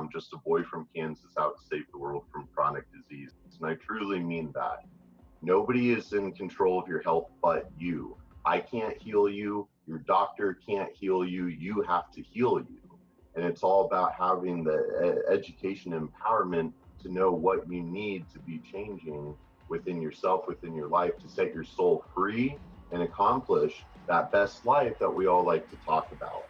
I'm just a boy from Kansas out to save the world from chronic disease. And I truly mean that. Nobody is in control of your health but you. I can't heal you. Your doctor can't heal you. You have to heal you. And it's all about having the education and empowerment to know what you need to be changing within yourself, within your life, to set your soul free and accomplish that best life that we all like to talk about.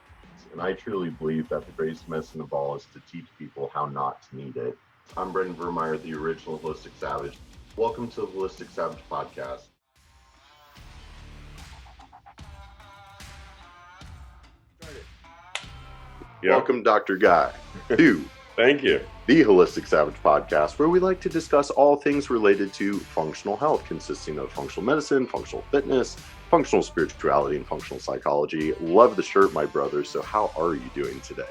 And I truly believe that the greatest medicine of all is to teach people how not to need it. I'm Brendan Vermeyer, the original Holistic Savage. Welcome to the Holistic Savage podcast. Yep. Welcome, Dr. Guy, to Thank you. the Holistic Savage podcast, where we like to discuss all things related to functional health, consisting of functional medicine, functional fitness, functional spirituality, and functional psychology. Love the shirt, my brother. So how are you doing today?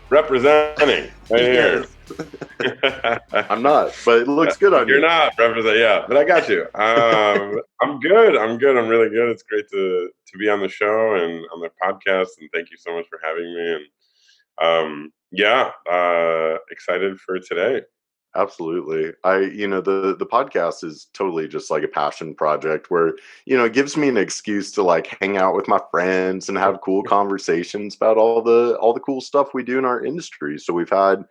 Representing right here. I'm not, but it looks good on you. You're not representing, yeah, but I got you. I'm good. I'm really good. It's great to be on the show and on the podcast, and thank you so much for having me. And excited for today. Absolutely. The podcast is totally just like a passion project where, it gives me an excuse to like hang out with my friends and have cool conversations about all the cool stuff we do in our industry. So we've had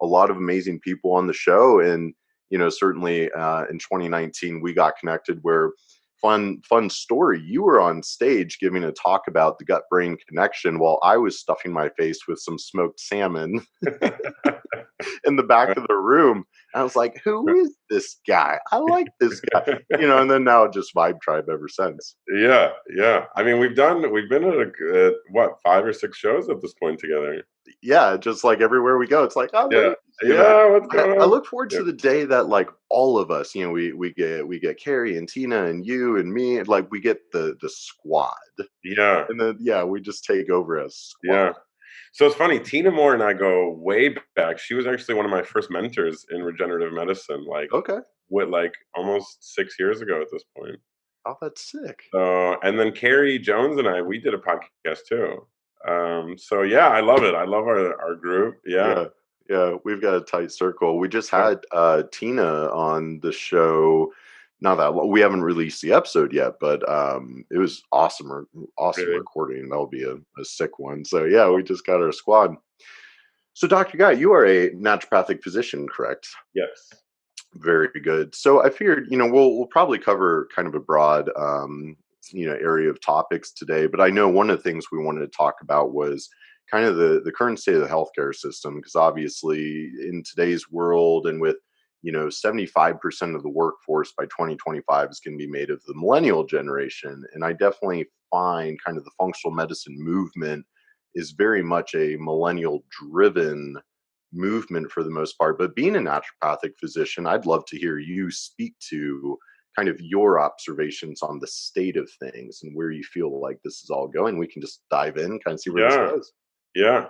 a lot of amazing people on the show, and, certainly in 2019 we got connected where fun story. You were on stage giving a talk about the gut-brain connection while I was stuffing my face with some smoked salmon in the back of the room. And I was like, who is this guy? I like this guy. And then now just Vibe Tribe ever since. Yeah. I mean, we've been at 5 or 6 shows at this point together. Yeah, just like everywhere we go, it's like, what's going on? I look forward to the day that like all of us, we get Carrie and Tina and you and me, like we get the squad. Yeah. And then we just take over as squad. Yeah. So it's funny, Tina Moore and I go way back. She was actually one of my first mentors in regenerative medicine, almost 6 years ago at this point. Oh, that's sick. And then Carrie Jones and I, we did a podcast too. I love it. I love our group. Yeah, we've got a tight circle. We just had Tina on the show. Not that long. We haven't released the episode yet, but it was awesome really? Recording. That'll be a sick one. So we just got our squad. So Dr. Guy, you are a naturopathic physician, correct? Yes. Very good. So I figured, we'll probably cover kind of a broad area of topics today, but I know one of the things we wanted to talk about was kind of the current state of the healthcare system, because obviously in today's world and with 75% of the workforce by 2025 is going to be made of the millennial generation. And I definitely find kind of the functional medicine movement is very much a millennial driven movement for the most part. But being a naturopathic physician, I'd love to hear you speak to kind of your observations on the state of things and where you feel like this is all going. We can just dive in, kind of see where this goes. Yeah.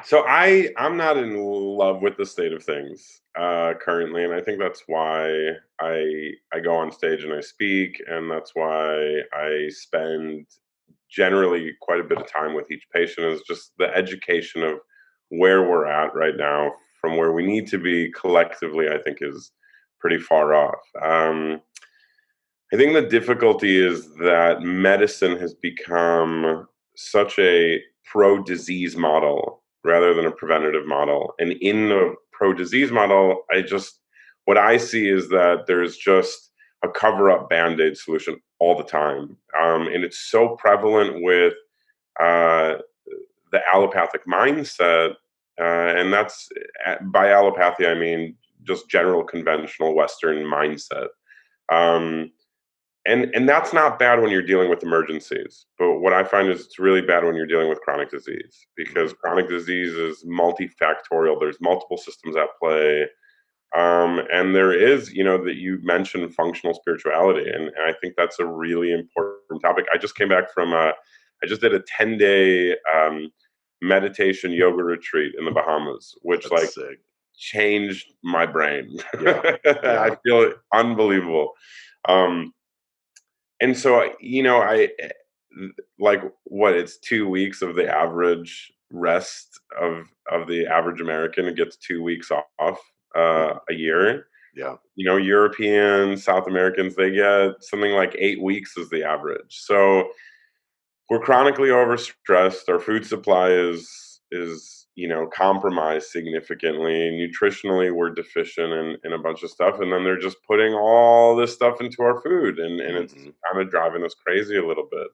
So I'm not in love with the state of things currently, and I think that's why I go on stage and I speak, and that's why I spend generally quite a bit of time with each patient, is just the education of where we're at right now from where we need to be collectively, I think is pretty far off. I think the difficulty is that medicine has become such a pro-disease model rather than a preventative model. And in the pro-disease model, what I see is that there's just a cover-up Band-Aid solution all the time. And it's so prevalent with the allopathic mindset. And that's, by allopathy, I mean just general conventional Western mindset. And that's not bad when you're dealing with emergencies. But what I find is it's really bad when you're dealing with chronic disease, because chronic disease is multifactorial. There's multiple systems at play. And there is, that you mentioned functional spirituality. And I think that's a really important topic. I just came back from I just did a 10-day meditation yoga retreat in the Bahamas, which that's sick. Changed my brain. Yeah. I feel unbelievable. And so, I it's 2 weeks of the average rest of the average American gets 2 weeks off Mhm. a year. Yeah. Europeans, South Americans, they get something like 8 weeks is the average. So we're chronically overstressed. Our food supply is compromised significantly. Nutritionally, we're deficient in a bunch of stuff, and then they're just putting all this stuff into our food, and it's Mhm. kind of driving us crazy a little bit.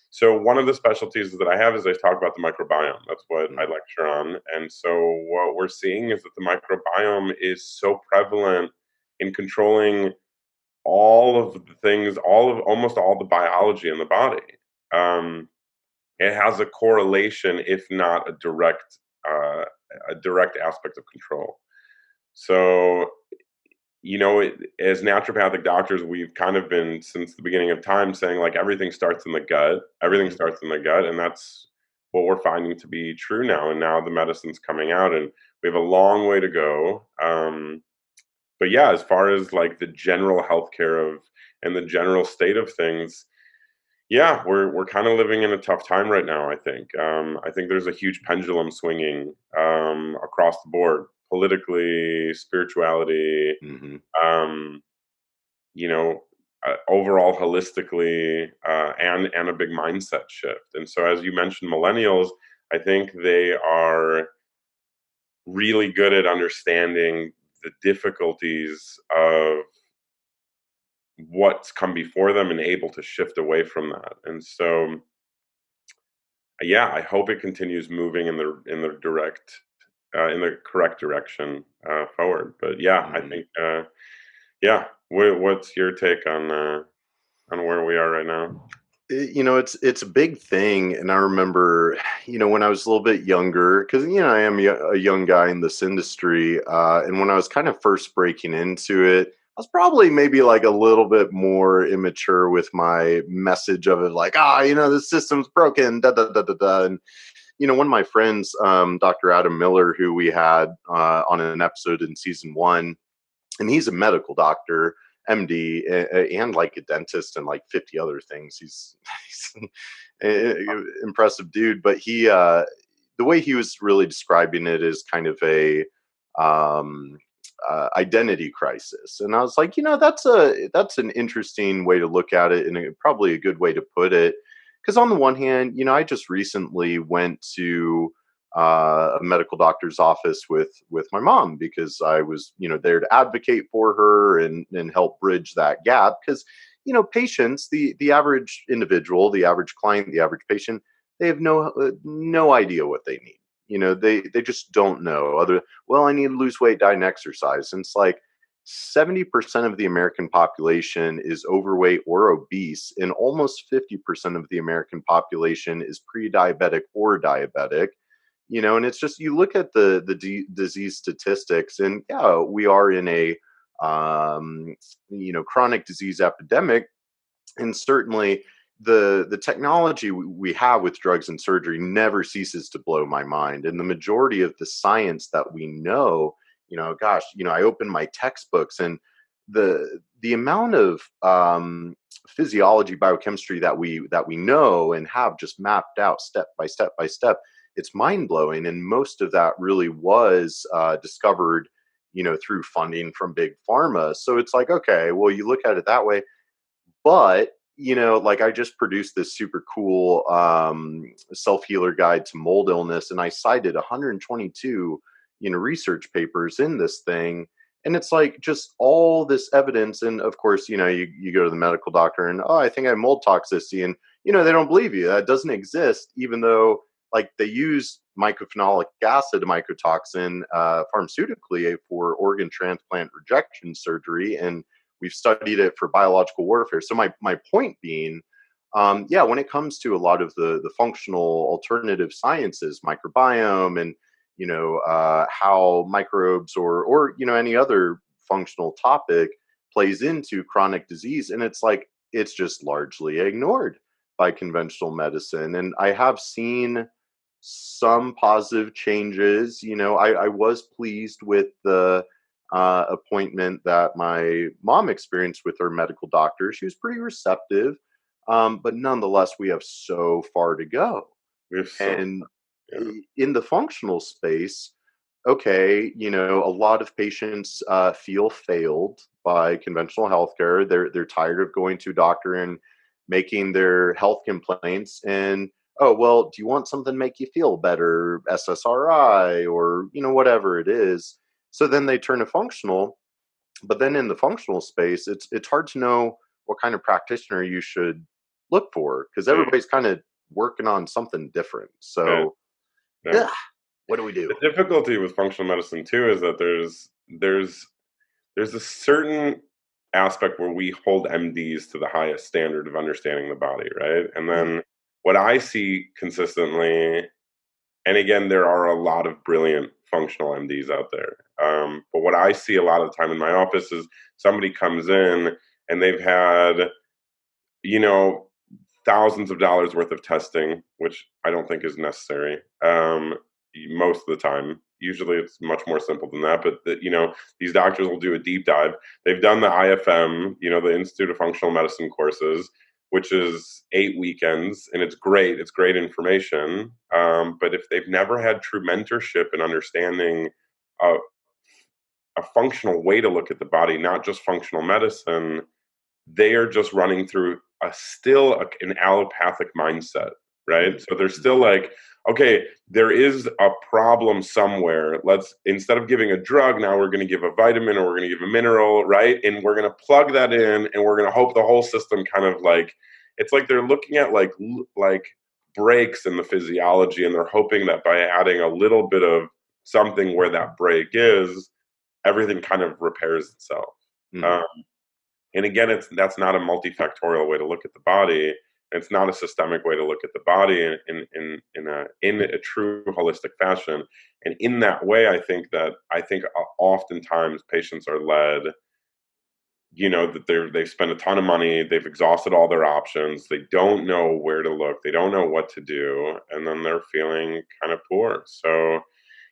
So one of the specialties that I have is I talk about the microbiome. That's what I Mhm. lecture on, and so what we're seeing is that the microbiome is so prevalent in controlling all of the things, almost all the biology in the body. Um, it has a correlation, if not uh, a direct aspect of control. So, as naturopathic doctors, we've kind of been since the beginning of time saying like everything starts in the gut. Everything Mhm. starts in the gut, and that's what we're finding to be true now. And now the medicine's coming out, and we have a long way to go. But yeah, as far as like the general healthcare of and the general state of things, yeah, we're kind of living in a tough time right now. I think there's a huge pendulum swinging across the board, politically, spirituality, Mhm. um, you know, overall holistically, and a big mindset shift. And so, as you mentioned, millennials, I think they are really good at understanding the difficulties of what's come before them and able to shift away from that. And so, yeah, I hope it continues moving in the correct direction forward. But yeah, I Mhm. think yeah. What's your take on where we are right now? It's a big thing, and I remember, when I was a little bit younger, because I am a young guy in this industry, and when I was kind of first breaking into it, I was probably maybe like a little bit more immature with my message of it, like, the system's broken, da da da da da. And one of my friends, Dr. Adam Miller, who we had on an episode in season one, and he's a medical doctor, MD, and like a dentist and like 50 other things. He's an impressive dude, but the way he was really describing it is kind of a um, identity crisis, and I was like, that's an interesting way to look at it, and probably a good way to put it. Because on the one hand, I just recently went to a medical doctor's office with my mom because I was there to advocate for her and help bridge that gap because patients, the average individual, the average client, the average patient, they have no idea what they need. They just don't know. Well, I need to lose weight, diet, and exercise, and it's like 70% of the American population is overweight or obese, and almost 50% of the American population is pre-diabetic or diabetic. And it's just, you look at the disease statistics, and yeah, we are in a chronic disease epidemic, and certainly the technology we have with drugs and surgery never ceases to blow my mind, and the majority of the science that we know, gosh, I open my textbooks, and the amount of physiology, biochemistry that we know and have just mapped out step by step by step, it's mind blowing. And most of that really was discovered through funding from big pharma. So it's like, okay, well, you look at it that way, but like, I just produced this super cool self-healer guide to mold illness, and I cited 122 research papers in this thing. And it's like, just all this evidence, and of course, you go to the medical doctor and, oh, I think I have mold toxicity, and they don't believe you. That doesn't exist, even though like they use mycophenolic acid, a mycotoxin, pharmaceutically for organ transplant rejection surgery, and we've studied it for biological warfare. So my point being, yeah, when it comes to a lot of the functional alternative sciences, microbiome, and how microbes or any other functional topic plays into chronic disease, and it's like, it's just largely ignored by conventional medicine. And I have seen some positive changes. I was pleased with the appointment that my mom experienced with her medical doctor. She was pretty receptive, but nonetheless, we have so far to go. We have so And yeah, in the functional space, okay, a lot of patients feel failed by conventional healthcare. They're tired of going to a doctor and making their health complaints. And oh well, do you want something to make you feel better, SSRI or whatever it is? So then they turn to functional. But then in the functional space, it's hard to know what kind of practitioner you should look for because mm, everybody's kind of working on something different. yeah, So, yeah. ugh, what do we do? The difficulty with functional medicine too is that there's there's a certain aspect where we hold MDs to the highest standard of understanding the body, right? And Mm, then what I see consistently, and again, there are a lot of brilliant functional MDs out there. But what I see a lot of the time in my office is somebody comes in and they've had, you know, thousands of dollars worth of testing, which I don't think is necessary. Most of the time, usually it's much more simple than that. But these doctors will do a deep dive. They've done the IFM, the Institute of Functional Medicine courses, which is 8 weekends, and it's great. It's great information. But if they've never had true mentorship and understanding a, a functional way to look at the body, not just functional medicine, they are just running through an allopathic mindset, right? mm, So they're still like, okay, there is a problem somewhere. Let's, instead of giving a drug, now we're going to give a vitamin or we're going to give a mineral, right? And we're going to plug that in and we're going to hope the whole system kind of like, it's like they're looking at like breaks in the physiology and they're hoping that by adding a little bit of something where that break is, everything kind of repairs itself. mhm, Um, and again, that's not a multifactorial way to look at the body. It's not a systemic way to look at the body in a true holistic fashion. And in that way, I think oftentimes patients are led, that they've spent a ton of money, they've exhausted all their options, they don't know where to look, they don't know what to do, and then they're feeling kind of poor. So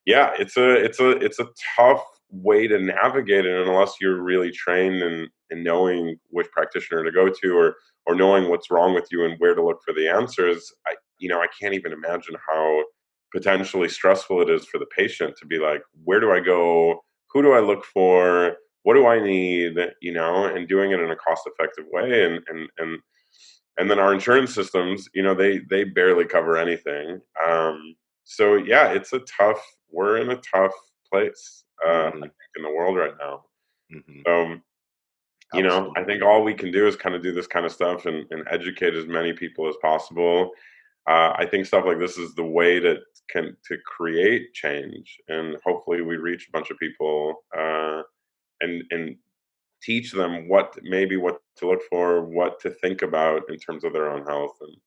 yeah, it's a tough way to navigate it unless you're really trained in knowing which practitioner to go to or knowing what's wrong with you and where to look for the answers. I can't even imagine how potentially stressful it is for the patient to be like, where do I go? Who do I look for? What do I need? And doing it in a cost effective way. And then our insurance systems, they barely cover anything. So yeah, we're in a tough place, I mhm, think, in the world right now. mhm. So, I think Absolutely. all we can do is kind of do this kind of stuff and educate as many people as possible. I think stuff like this is the way to create change, and hopefully we reach a bunch of people, and teach them what to look for, what to think about in terms of their own health. And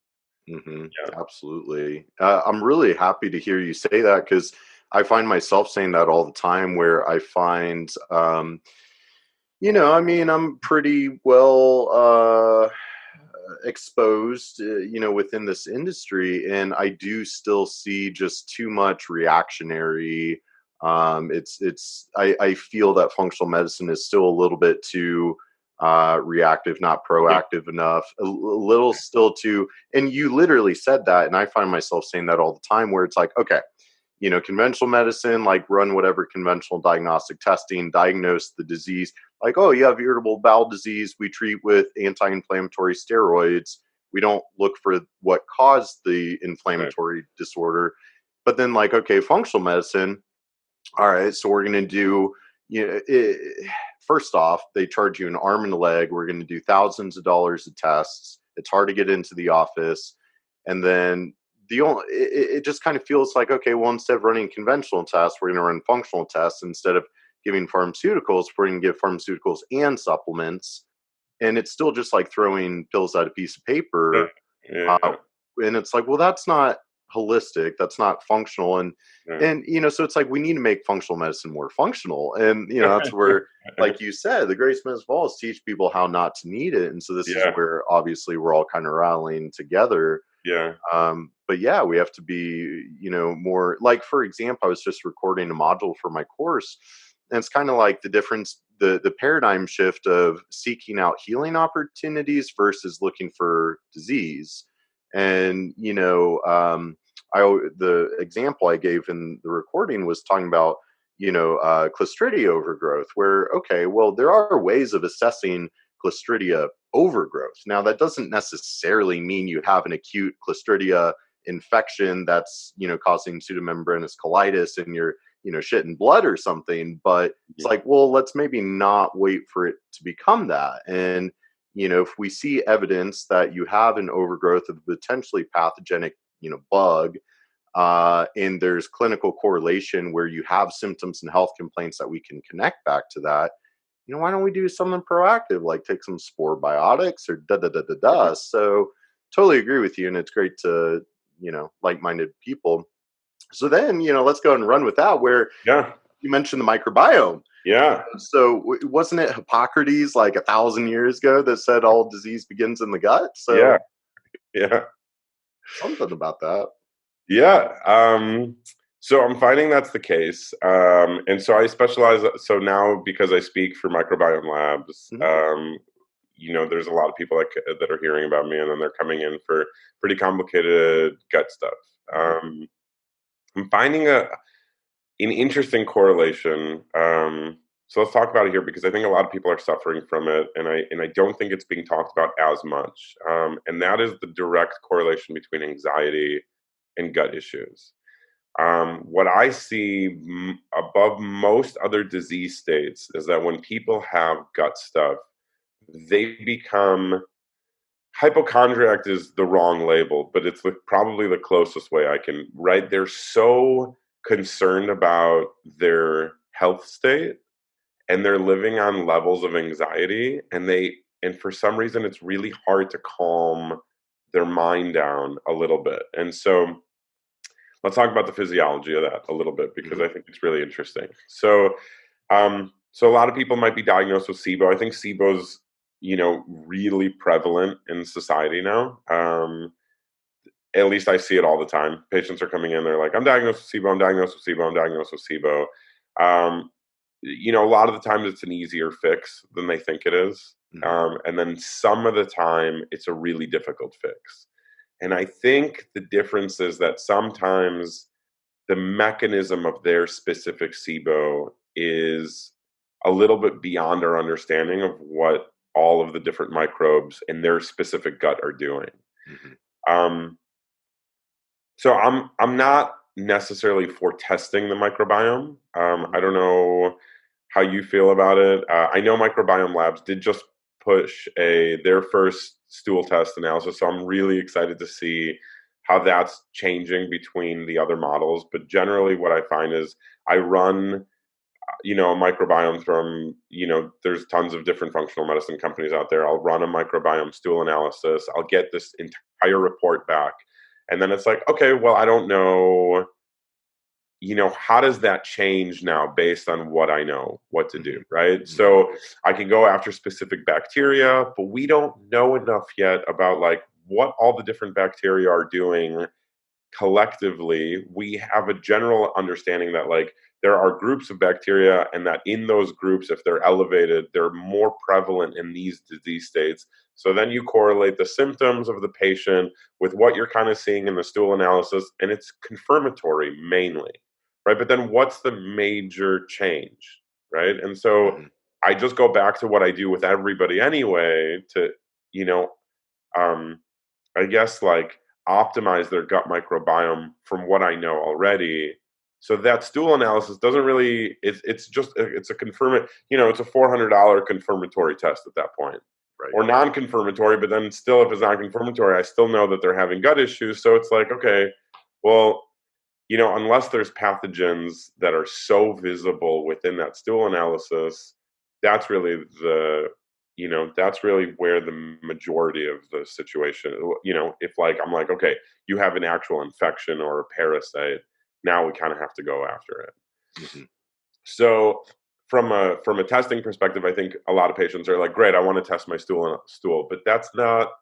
Mhm. yeah, Absolutely. I'm really happy to hear you say that because I find myself saying that all the time where I find, I mean, I'm pretty well exposed, within this industry, and I do still see just too much reactionary. I feel that functional medicine is still a little bit too reactive, not yeah, proactive enough, a little still too. And you literally said that, and I find myself saying that all the time, where it's like, okay, conventional medicine, like run whatever conventional diagnostic testing, diagnose the disease. Like, oh, you have irritable bowel disease. We treat with anti inflammatory steroids. We don't look for what caused the right, inflammatory disorder. But then, like, okay, functional medicine, all right, so we're going to do, first off, they charge you an arm and a leg. We're going to do thousands of dollars of tests. It's hard to get into the office. And then it just kind of feels like, okay, well, instead of running conventional tests, we're going to run functional tests. Instead of giving pharmaceuticals, we're going to give pharmaceuticals and supplements. And it's still just like throwing pills at a piece of yeah, paper. yeah, uh, and it's like, well, that's not holistic, that's not functional. and yeah, and so it's like we need to make functional medicine more functional. And that's where, like you said, the greatest medicine of all is teach people how not to need it. And so this is yeah, where obviously we're all kind of rallying together. yeah, But yeah, we have to be, more like, for example, I was just recording a module for my course, and it's kind of like the difference, the paradigm shift of seeking out healing opportunities versus looking for disease. And the example I gave in the recording was talking about, Clostridia overgrowth, where, okay, well, there are ways of assessing Clostridia overgrowth. Now, that doesn't necessarily mean you have an acute Clostridia infection that's, causing pseudomembranous colitis in your, shit and blood or something. But it's like, well, let's maybe not wait for it to become that. And, if we see evidence that you have an overgrowth of a potentially pathogenic, bug, and there's clinical correlation where you have symptoms and health complaints that we can connect back to that, why don't we do something proactive, like take some spore biotics or da da da da da. So totally agree with you, and it's great to, like-minded people. So then, let's go and run with that, where Yeah. you mentioned the microbiome. Yeah. So wasn't it Hippocrates like 1,000 years ago that said all disease begins in the gut? Yeah. So Yeah. something about that. Yeah. So I'm finding that's the case. And so I specialize. So now, because I speak for Microbiome Labs, Mhm. there's a lot of people that are hearing about me, and then they're coming in for pretty complicated gut stuff. Mhm. I'm finding an interesting correlation. So let's talk about it here, because I think a lot of people are suffering from it, and I don't think it's being talked about as much. And that is the direct correlation between anxiety and gut issues. What I see above most other disease states is that when people have gut stuff, they become hypochondriac is the wrong label, but it's probably the closest way I can, right? They're so concerned about their health state, and they're living on levels of anxiety, and for some reason it's really hard to calm their mind down a little bit. And so let's talk about the physiology of that a little bit, because Mhm. I think it's really interesting. So a lot of people might be diagnosed with SIBO. I think SIBO's, really prevalent in society now. At least I see it all the time. Patients are coming in, they're like, I'm diagnosed with SIBO, I'm diagnosed with SIBO, I'm diagnosed with SIBO. Um, a lot of the times it's an easier fix than they think it is. Mhm. And then some of the time it's a really difficult fix. And I think the difference is that sometimes the mechanism of their specific SIBO is a little bit beyond our understanding of what all of the different microbes in their specific gut are doing. Mhm. Um, so I'm not necessarily for testing the microbiome. Mhm. I don't know how you feel about it. I know Microbiome Labs did just push their first stool test analysis, so I'm really excited to see how that's changing between the other models. But generally, what I find is I run, a microbiome from, there's tons of different functional medicine companies out there. I'll run a microbiome stool analysis. I'll get this entire report back. And then it's like, okay, well, I don't know, how does that change now based on what I know what to do, Mhm. right? Mhm. So I can go after specific bacteria, but we don't know enough yet about like what all the different bacteria are doing collectively. We have a general understanding that like there are groups of bacteria, and that in those groups, if they're elevated, they're more prevalent in these disease states. So then you correlate the symptoms of the patient with what you're kind of seeing in the stool analysis, and it's confirmatory mainly, right? But then what's the major change, right? And so Mhm. I just go back to what I do with everybody anyway to, you know, um, I guess like optimize their gut microbiome from what I know already. So that stool analysis doesn't really, it's just it's a confirm, it's a $400 confirmatory test at that point, Right. or non-confirmatory. But then still, if it's not confirmatory, I still know that they're having gut issues. So it's like, okay, well, unless there's pathogens that are so visible within that stool analysis, that's really that's really where the majority of the situation, if like, I'm like, okay, you have an actual infection or a parasite, now we kind of have to go after it. Mhm. So from a testing perspective, I think a lot of patients are like, great, I want to test my stool, but that's not,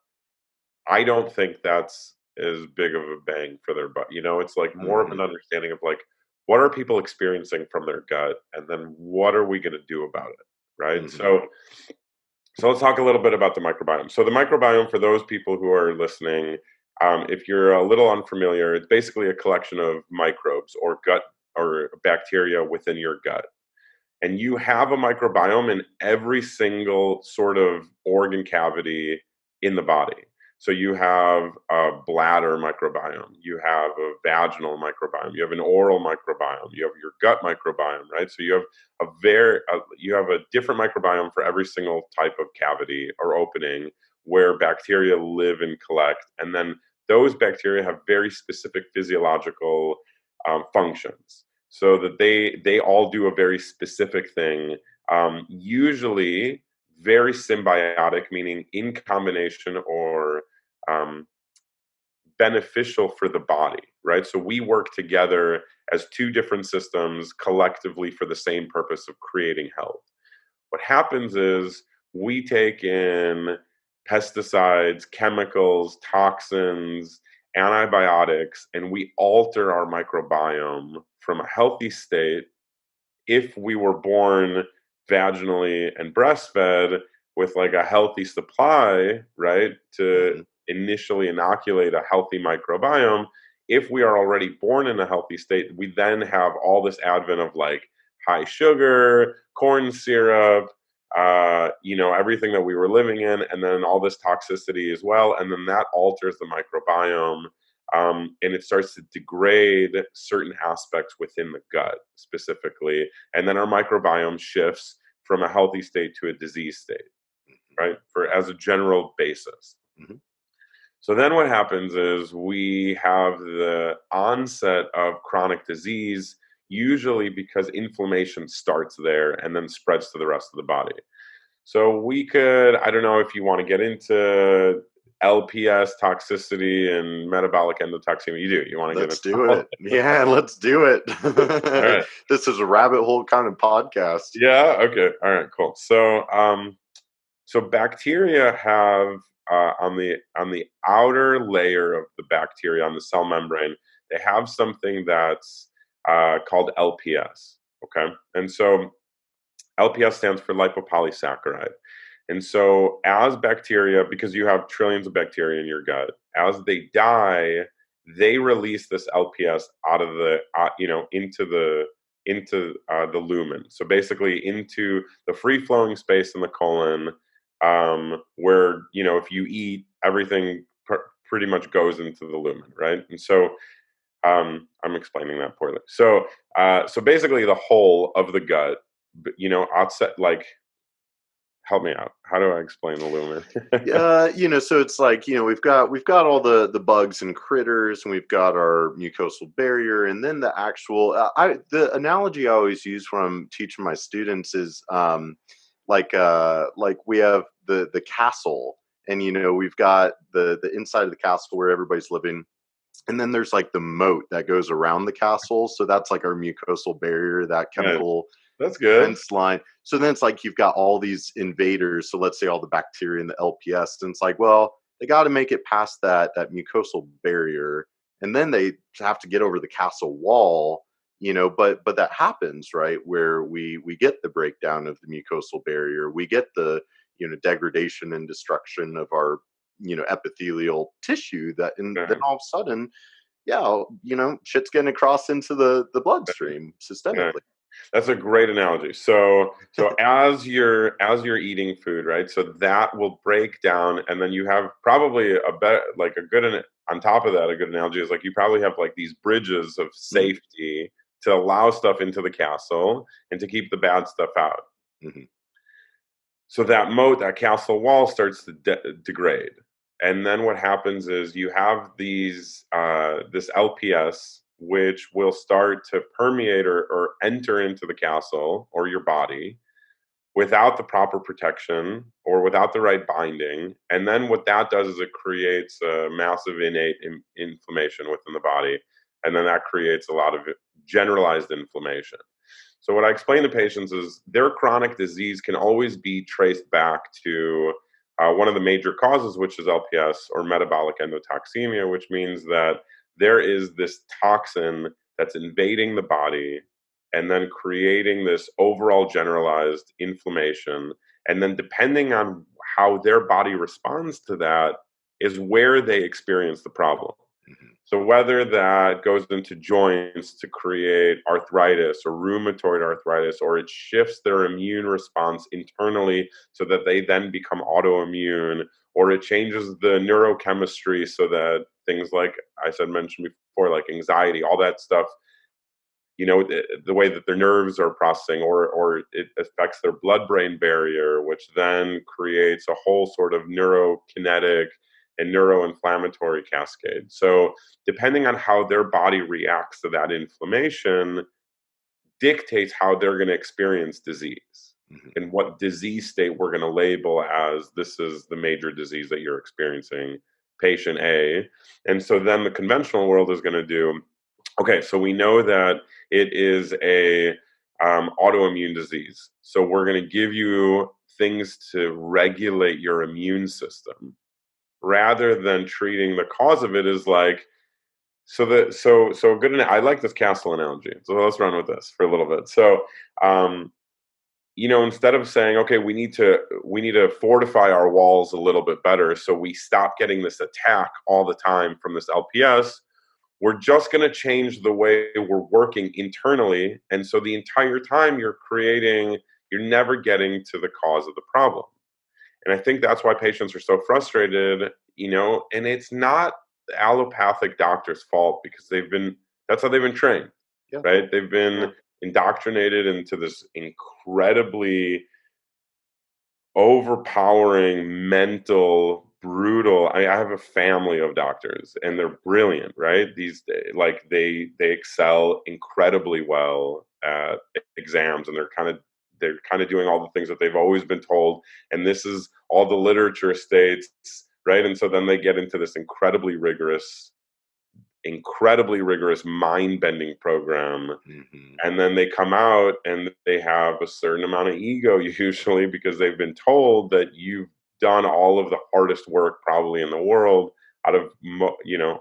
I don't think that's as big of a bang for their butt. It's like more of an Mhm. understanding of like, what are people experiencing from their gut, and then what are we going to do about it, right? Mhm. So let's talk a little bit about the microbiome. So the microbiome, for those people who are listening, If you're a little unfamiliar, it's basically a collection of microbes or gut or bacteria within your gut. And you have a microbiome in every single sort of organ cavity in the body. So you have a bladder microbiome, you have a vaginal microbiome, you have an oral microbiome, you have your gut microbiome, right? So you have you have a different microbiome for every single type of cavity or opening where bacteria live and collect, and then those bacteria have very specific physiological functions, so that they all do a very specific thing, usually very symbiotic, meaning in combination or um, beneficial for the body, right? So we work together as two different systems collectively for the same purpose of creating health. What happens is we take in pesticides, chemicals, toxins, antibiotics, and we alter our microbiome from a healthy state if we were born vaginally and breastfed with like a healthy supply, right, to Hmm. initially inoculate a healthy microbiome. If we are already born in a healthy state, we then have all this advent of like high sugar, corn syrup, everything that we were living in, and then all this toxicity as well. And then that alters the microbiome, and it starts to degrade certain aspects within the gut specifically, and then our microbiome shifts from a healthy state to a disease state, right? For as a general basis. Hmm. So then what happens is we have the onset of chronic disease, usually because inflammation starts there and then spreads to the rest of the body. So we could, I don't know if you want to get into LPS toxicity and metabolic endotoxemia. You do. You want to get Let's into do all it. Yeah, let's do it. all right. This is a rabbit hole kind of podcast. Yeah. Okay. All right. Cool. So bacteria have on the outer layer of the bacteria on the cell membrane, they have something that's called LPS. Okay, and so LPS stands for lipopolysaccharide. And so, as bacteria, because you have trillions of bacteria in your gut, as they die, they release this LPS out of the, into the lumen. So basically, into the free flowing space in the colon, where if you eat, everything pretty much goes into the lumen, right? And so, I'm explaining that poorly. So basically, the whole of the gut, outside, like, help me out. How do I explain the lumen? So it's like, we've got all the bugs and critters, and we've got our mucosal barrier, and then the actual the analogy I always use when I'm teaching my students is like we have the castle, and we've got the inside of the castle where everybody's living. And then there's like the moat that goes around the castle. So that's like our mucosal barrier, that Yeah, chemical that's good. defense line. So then it's like you've got all these invaders. So let's say all the bacteria in the LPS, and it's like, well, they got to make it past that mucosal barrier, and then they have to get over the castle wall. But that happens, right, where we get the breakdown of the mucosal barrier, we get the degradation and destruction of our epithelial tissue, that and then Yeah, all of a sudden, yeah, shit's getting across into the bloodstream yeah. systemically. That's a great analogy. So as you're eating food, right? So that will break down, and then you have probably a better, like a good on top of that, a good analogy is like you probably have like these bridges of Mhm, safety to allow stuff into the castle and to keep the bad stuff out. mhm, So that moat, that castle wall starts to degrade. And then what happens is you have this LPS, which will start to permeate or enter into the castle or your body without the proper protection or without the right binding. And then what that does is it creates a massive innate inflammation within the body. And then that creates a lot of generalized inflammation. So what I explain to patients is their chronic disease can always be traced back to one of the major causes, which is LPS or metabolic endotoxemia, which means that there is this toxin that's invading the body and then creating this overall generalized inflammation. And then depending on how their body responds to that, is where they experience the problem. Mhm. So whether that goes into joints to create arthritis or rheumatoid arthritis, or it shifts their immune response internally so that they then become autoimmune, or it changes the neurochemistry so that things like I said mentioned before, like anxiety, all that stuff, the way that their nerves are processing, or it affects their blood-brain barrier, which then creates a whole sort of neurokinetic and neuroinflammatory cascade. So depending on how their body reacts to that inflammation dictates how they're going to experience disease Mhm. and what disease state we're going to label as this is the major disease that you're experiencing, patient A. And so then the conventional world is going to do, okay, so we know that it is a autoimmune disease. So we're going to give you things to regulate your immune system rather than treating the cause of it as like, so good. I like this castle analogy. So let's run with this for a little bit. So, um, instead of saying, okay, we need to fortify our walls a little bit better, so we stop getting this attack all the time from this LPS. We're just going to change the way we're working internally, and so the entire time you're never getting to the cause of the problem. And I think that's why patients are so frustrated, and it's not the allopathic doctor's fault because that's how they've been trained, Yeah. right? They've Yeah. been indoctrinated into this incredibly overpowering, mental, brutal. I have a family of doctors and they're brilliant, right? Like they excel incredibly well at exams, and they're kind of doing all the things that they've always been told, and this is all the literature states, right? And so then they get into this incredibly rigorous mind-bending program, Mhm. and then they come out and they have a certain amount of ego usually because they've been told that you've done all of the hardest work probably in the world out of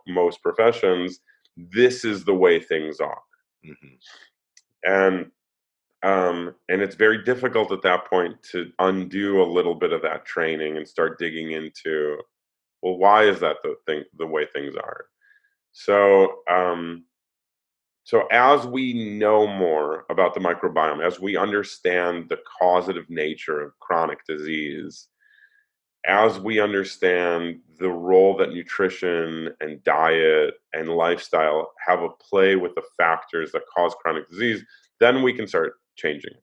most professions. This is the way things are. Mhm. And and it's very difficult at that point to undo a little bit of that training and start digging into, well, why is that the way things are. So as we know more about the microbiome, as we understand the causative nature of chronic disease, as we understand the role that nutrition and diet and lifestyle have a play with the factors that cause chronic disease, then we can start changing.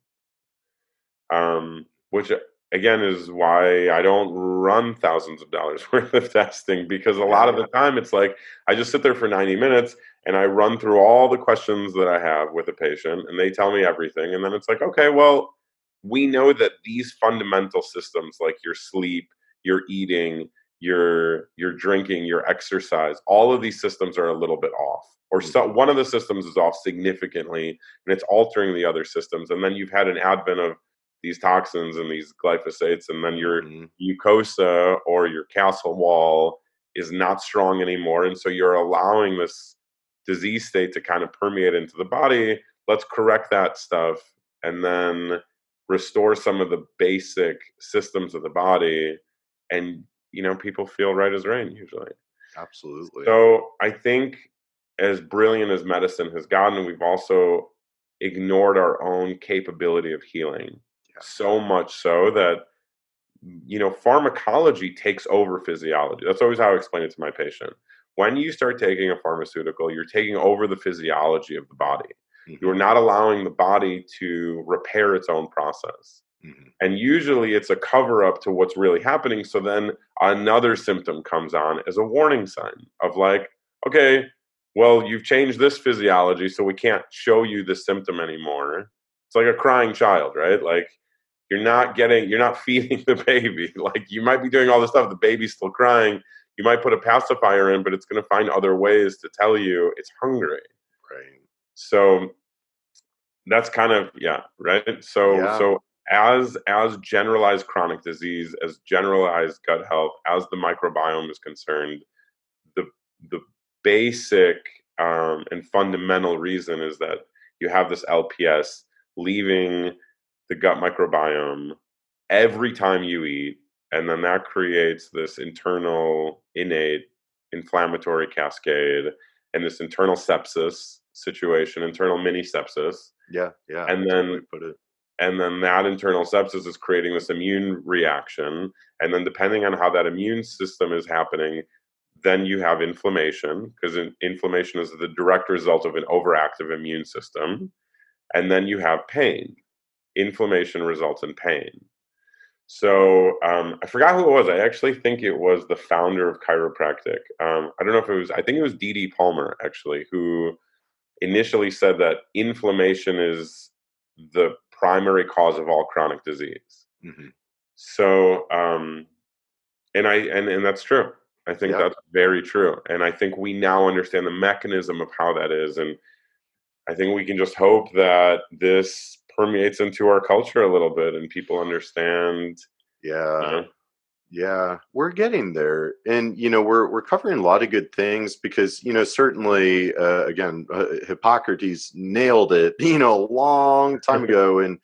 Which again is why I don't run thousands of dollars worth of testing, because a lot Yeah. of the time it's like I just sit there for 90 minutes and I run through all the questions that I have with a patient and they tell me everything. And then it's like, okay, well, we know that these fundamental systems like your sleep, your eating, your drinking, your exercise, all of these systems are a little bit off. Or so Mhm. one of the systems is off significantly and it's altering the other systems. And then you've had an advent of these toxins and these glyphosates, and then your Mhm. mucosa or your castle wall is not strong anymore. And so you're allowing this disease state to kind of permeate into the body. Let's correct that stuff and then restore some of the basic systems of the body. And, people feel right as rain usually. Absolutely. So I think as brilliant as medicine has gotten, we've also ignored our own capability of healing. Yeah. So much so that, pharmacology takes over physiology. That's always how I explain it to my patient. When you start taking a pharmaceutical, you're taking over the physiology of the body. You're Mhm. not allowing the body to repair its own process. Mhm. And usually it's a cover up to what's really happening. So then another symptom comes on as a warning sign of like, okay, well, you've changed this physiology, so we can't show you this symptom anymore. It's like a crying child, right? Like you're not feeding the baby. Like you might be doing all this stuff, the baby's still crying. You might put a pacifier in, but it's going to find other ways to tell you it's hungry. Right. So that's kind of, yeah, right? So Yeah. so as generalized chronic disease, as generalized gut health, as the microbiome is concerned, the the basic and fundamental reason is that you have this LPS leaving the gut microbiome every time you eat, And then that creates this internal innate inflammatory cascade and this internal sepsis situation, internal mini sepsis. Yeah, yeah, And that's a good way then to put it. that internal sepsis is creating this immune reaction. And then depending on how that immune system is happening, then you have inflammation, because inflammation is the direct result of an overactive immune system. And then you have pain. Inflammation results in pain. So I forgot who it was. I actually think it was the founder of chiropractic. I don't know if it was, I think it was D.D. Palmer, actually, who initially said that inflammation is the primary cause of all chronic disease. Hmm. So, and that's true. I think Yeah. that's very true. And I think we now understand the mechanism of how that is. And I think we can just hope that this permeates into our culture a little bit and people understand, you Yeah. know, Yeah, we're getting there, and we're covering a lot of good things because certainly again Hippocrates nailed it a long time ago, and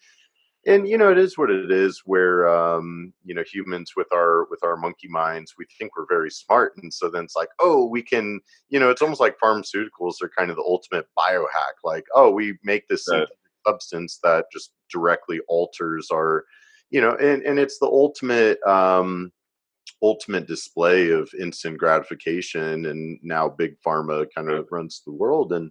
it is what it is. Where humans with our monkey minds, we think we're very smart, and so then it's like, oh, we can, it's almost like pharmaceuticals are kind of the ultimate biohack. Like, oh, we make this that synthetic substance that just directly alters our, and it's the ultimate display of instant gratification, and now big pharma kind uh, of runs the world. And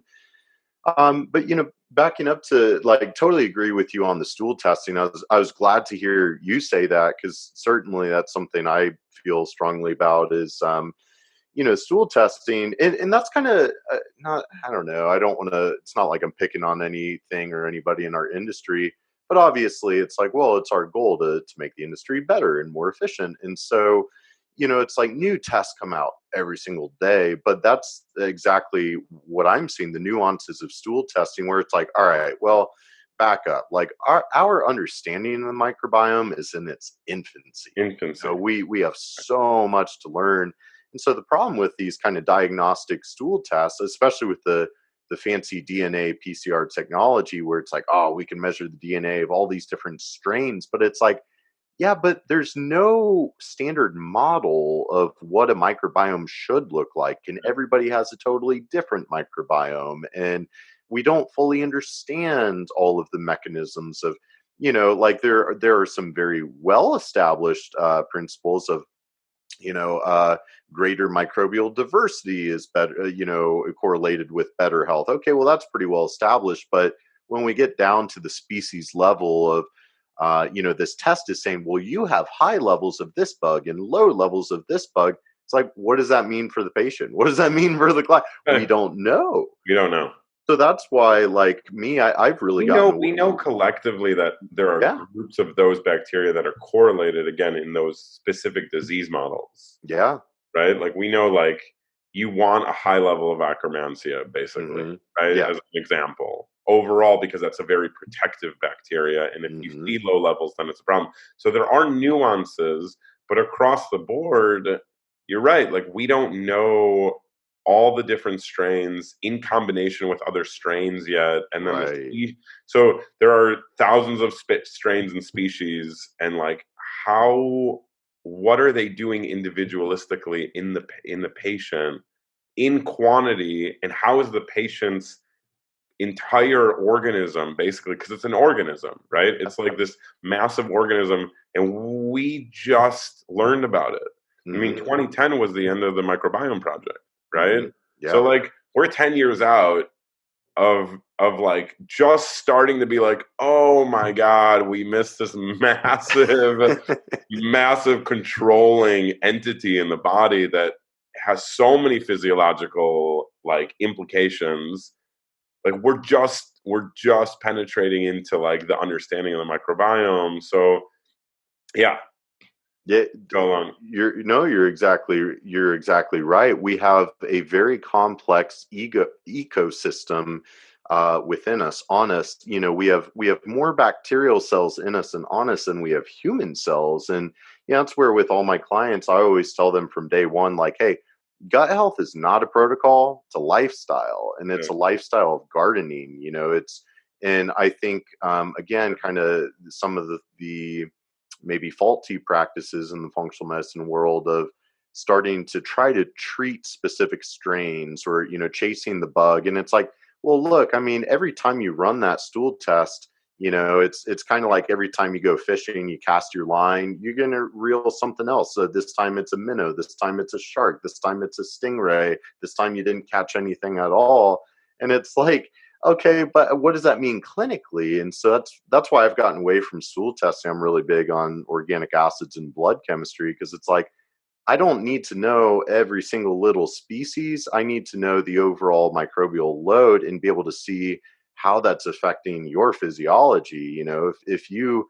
but backing up to, like, totally agree with you on the stool testing. I was glad to hear you say that, because certainly that's something I feel strongly about is stool testing. And that's kind of not, I don't know, I don't want to, it's not like I'm picking on anything or anybody in our industry, but obviously it's like, well, it's our goal to make the industry better and more efficient. And so it's like new tests come out every single day, but that's exactly what I'm seeing, the nuances of stool testing, where it's like, all right, well, back up. Like, our understanding of the microbiome is in its infancy. infancy. We have so much to learn. And so the problem with these kind of diagnostic stool tests, especially with the fancy DNA PCR technology, where it's like, oh, we can measure the DNA of all these different strains, but it's like, yeah, but there's no standard model of what a microbiome should look like, and everybody has a totally different microbiome, and we don't fully understand all of the mechanisms of, like, there are some very well established principles of, you know, uh, greater microbial diversity is better, correlated with better health. Okay, well, that's pretty well established. But when we get down to the species level of, this test is saying, well, you have high levels of this bug and low levels of this bug. It's like, what does that mean for the patient? What does that mean for the client? We don't know. We don't know. So that's why, like me, I've really gotten We away. know collectively that there are Yeah, groups of those bacteria that are correlated again in those specific disease models, yeah. right? Like we know, like you want a high level of Akkermansia, basically, Hmm. right? Yeah. As an example, overall, because that's a very protective bacteria, and if you Hmm. see low levels, then it's a problem. So there are nuances, but across the board, you're right. Like we don't know all the different strains in combination with other strains yet, and then Right. so there are thousands of strains and species, and like how what are they doing individualistically in the patient in quantity, and how is the patient's entire organism basically, because it's an organism, right? It's like this massive organism, and we just learned about it. I mean, Hmm. 2010 was the end of the microbiome project, right? Hmm. So Yeah. like we're 10 years out of like just starting to be like, oh my god, we missed this massive controlling entity in the body that has so many physiological like implications. Like we're just penetrating into like the understanding of the microbiome. So yeah, Yeah, go along. you're no, you're exactly right. We have a very complex ecosystem within us, on us. We have more bacterial cells in us and on us than we have human cells, and that's where, with all my clients, I always tell them from day one, like, hey, gut health is not a protocol; it's a lifestyle, and it's Yeah. a lifestyle of gardening. And I think, again, kind of some of the maybe faulty practices in the functional medicine world of starting to try to treat specific strains or, chasing the bug. And it's like, well, look, I mean, every time you run that stool test, it's kind of like every time you go fishing, you cast your line, you're gonna reel something else. So this time it's a minnow, this time it's a shark, this time it's a stingray, this time you didn't catch anything at all. And it's like, okay, but what does that mean clinically? And so that's why I've gotten away from stool testing. I'm really big on organic acids and blood chemistry, because it's like, I don't need to know every single little species. I need to know the overall microbial load and be able to see how that's affecting your physiology. If you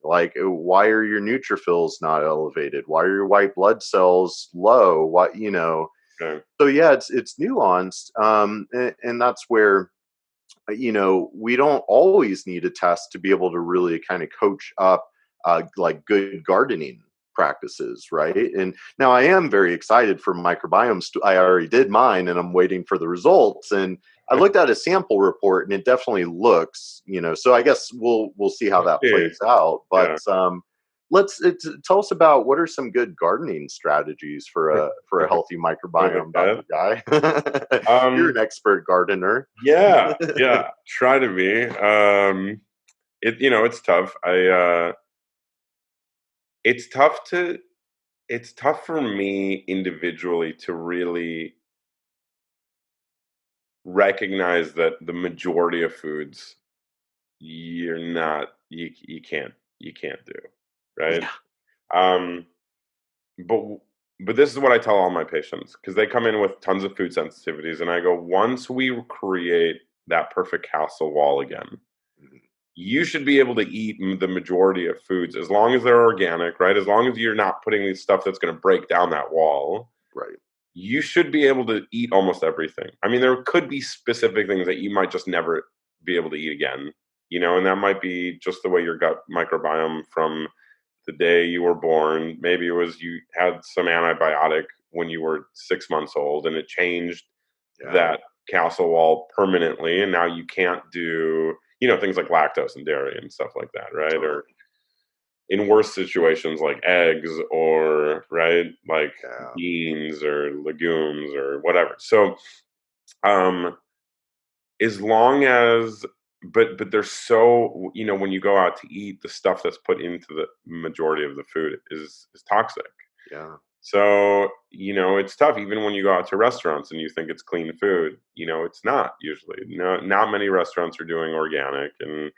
like, why are your neutrophils not elevated? Why are your white blood cells low? Okay. So yeah, it's nuanced, and that's where we don't always need a test to be able to really kind of coach up like good gardening practices, right? And now I am very excited for microbiome. I already did mine, and I'm waiting for the results. And I looked at a sample report, and it definitely looks, So I guess we'll see how that Yeah. plays out. But Yeah. let's tell us about what are some good gardening strategies for a healthy microbiome, Okay. Doctor Guy. You're Um, an expert gardener. yeah, yeah. Try to be. It's tough. It's tough to, it's tough for me individually to really recognize that the majority of foods you can't do, right? Yeah. Um, but but this is what I tell all my patients, because they come in with tons of food sensitivities, and I go, once we create that perfect castle wall again, Mhm. you should be able to eat the majority of foods as long as they're organic, right? As long as you're not putting these stuff that's going to break down that wall, Right. you should be able to eat almost everything. I mean, there could be specific things that you might just never be able to eat again, and that might be just the way your gut microbiome from the day you were born. Maybe it was you had some antibiotic when you were 6 months old and it changed Yeah. that castle wall permanently. And now you can't do, things like lactose and dairy and stuff like that, right? Or Totally. in worse situations like eggs or, right, like Yeah. beans or legumes or whatever. So, um, as long as, but there's so, when you go out to eat, the stuff that's put into the majority of the food is toxic. Yeah. So, it's tough even when you go out to restaurants and you think it's clean food, it's not usually. No, not many restaurants are doing organic, and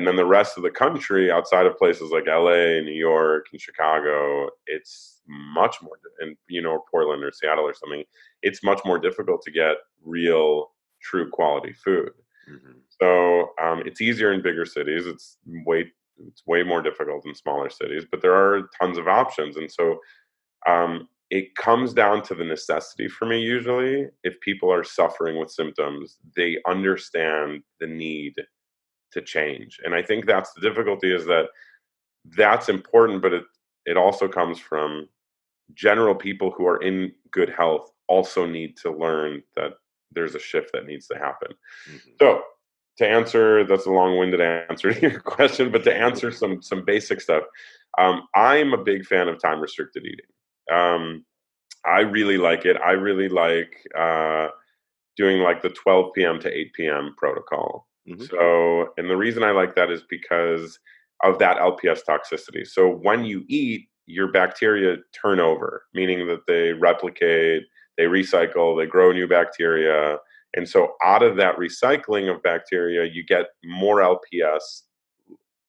then the rest of the country outside of places like LA, New York, and Chicago, it's much more and Portland or Seattle or something, it's much more difficult to get real true quality food. Mhm. So, it's easier in bigger cities. It's way more difficult in smaller cities, but there are tons of options. And so, it comes down to the necessity for me usually. If people are suffering with symptoms, they understand the need to change. And I think that's the difficulty, is that that's important, but it also comes from general people who are in good health also need to learn that there's a shift that needs to happen. Mhm. So, to answer, that's a long-winded answer to your question, but to answer some basic stuff, I'm a big fan of time restricted eating. Um, I really like it. I really like doing like the 12 p.m. to 8 p.m. protocol. Mhm. So, and the reason I like that is because of that LPS toxicity. So, when you eat, your bacteria turn over, meaning that they replicate, they recycle, they grow new bacteria. And so, out of that recycling of bacteria, you get more LPS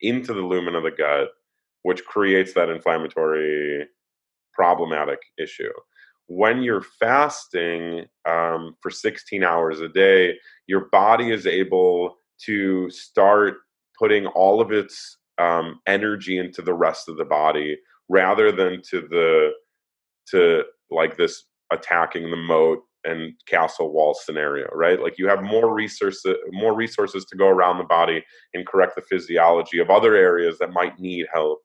into the lumen of the gut, which creates that inflammatory problematic issue. When you're fasting for 16 hours a day, your body is able to start putting all of its energy into the rest of the body, rather than to like this attacking the moat and castle wall scenario, right? Like, you have more resources to go around the body and correct the physiology of other areas that might need help.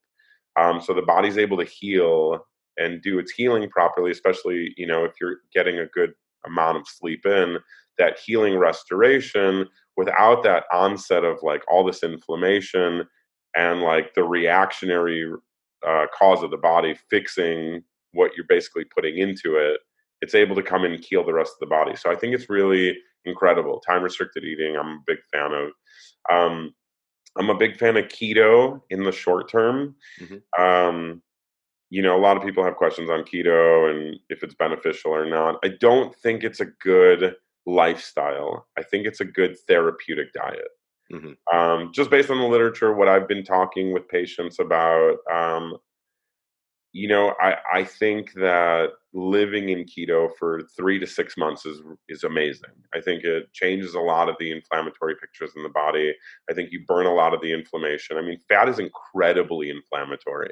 So the body's able to heal and do its healing properly, especially, if you're getting a good amount of sleep in, that healing restoration without that onset of like all this inflammation and like the reactionary cause of the body, fixing what you're basically putting into it, it's able to come in and heal the rest of the body. So I think it's really incredible. Time restricted eating, I'm a big fan of. Um, I'm a big fan of keto in the short term. Hmm. Um, a lot of people have questions on keto and if it's beneficial or not. I don't think it's a good lifestyle. I think it's a good therapeutic diet. Hmm. Just based on the literature, what I've been talking with patients about, I think that living in keto for 3 to 6 months is amazing. I think it changes a lot of the inflammatory pictures in the body. I think you burn a lot of the inflammation. I mean, fat is incredibly inflammatory.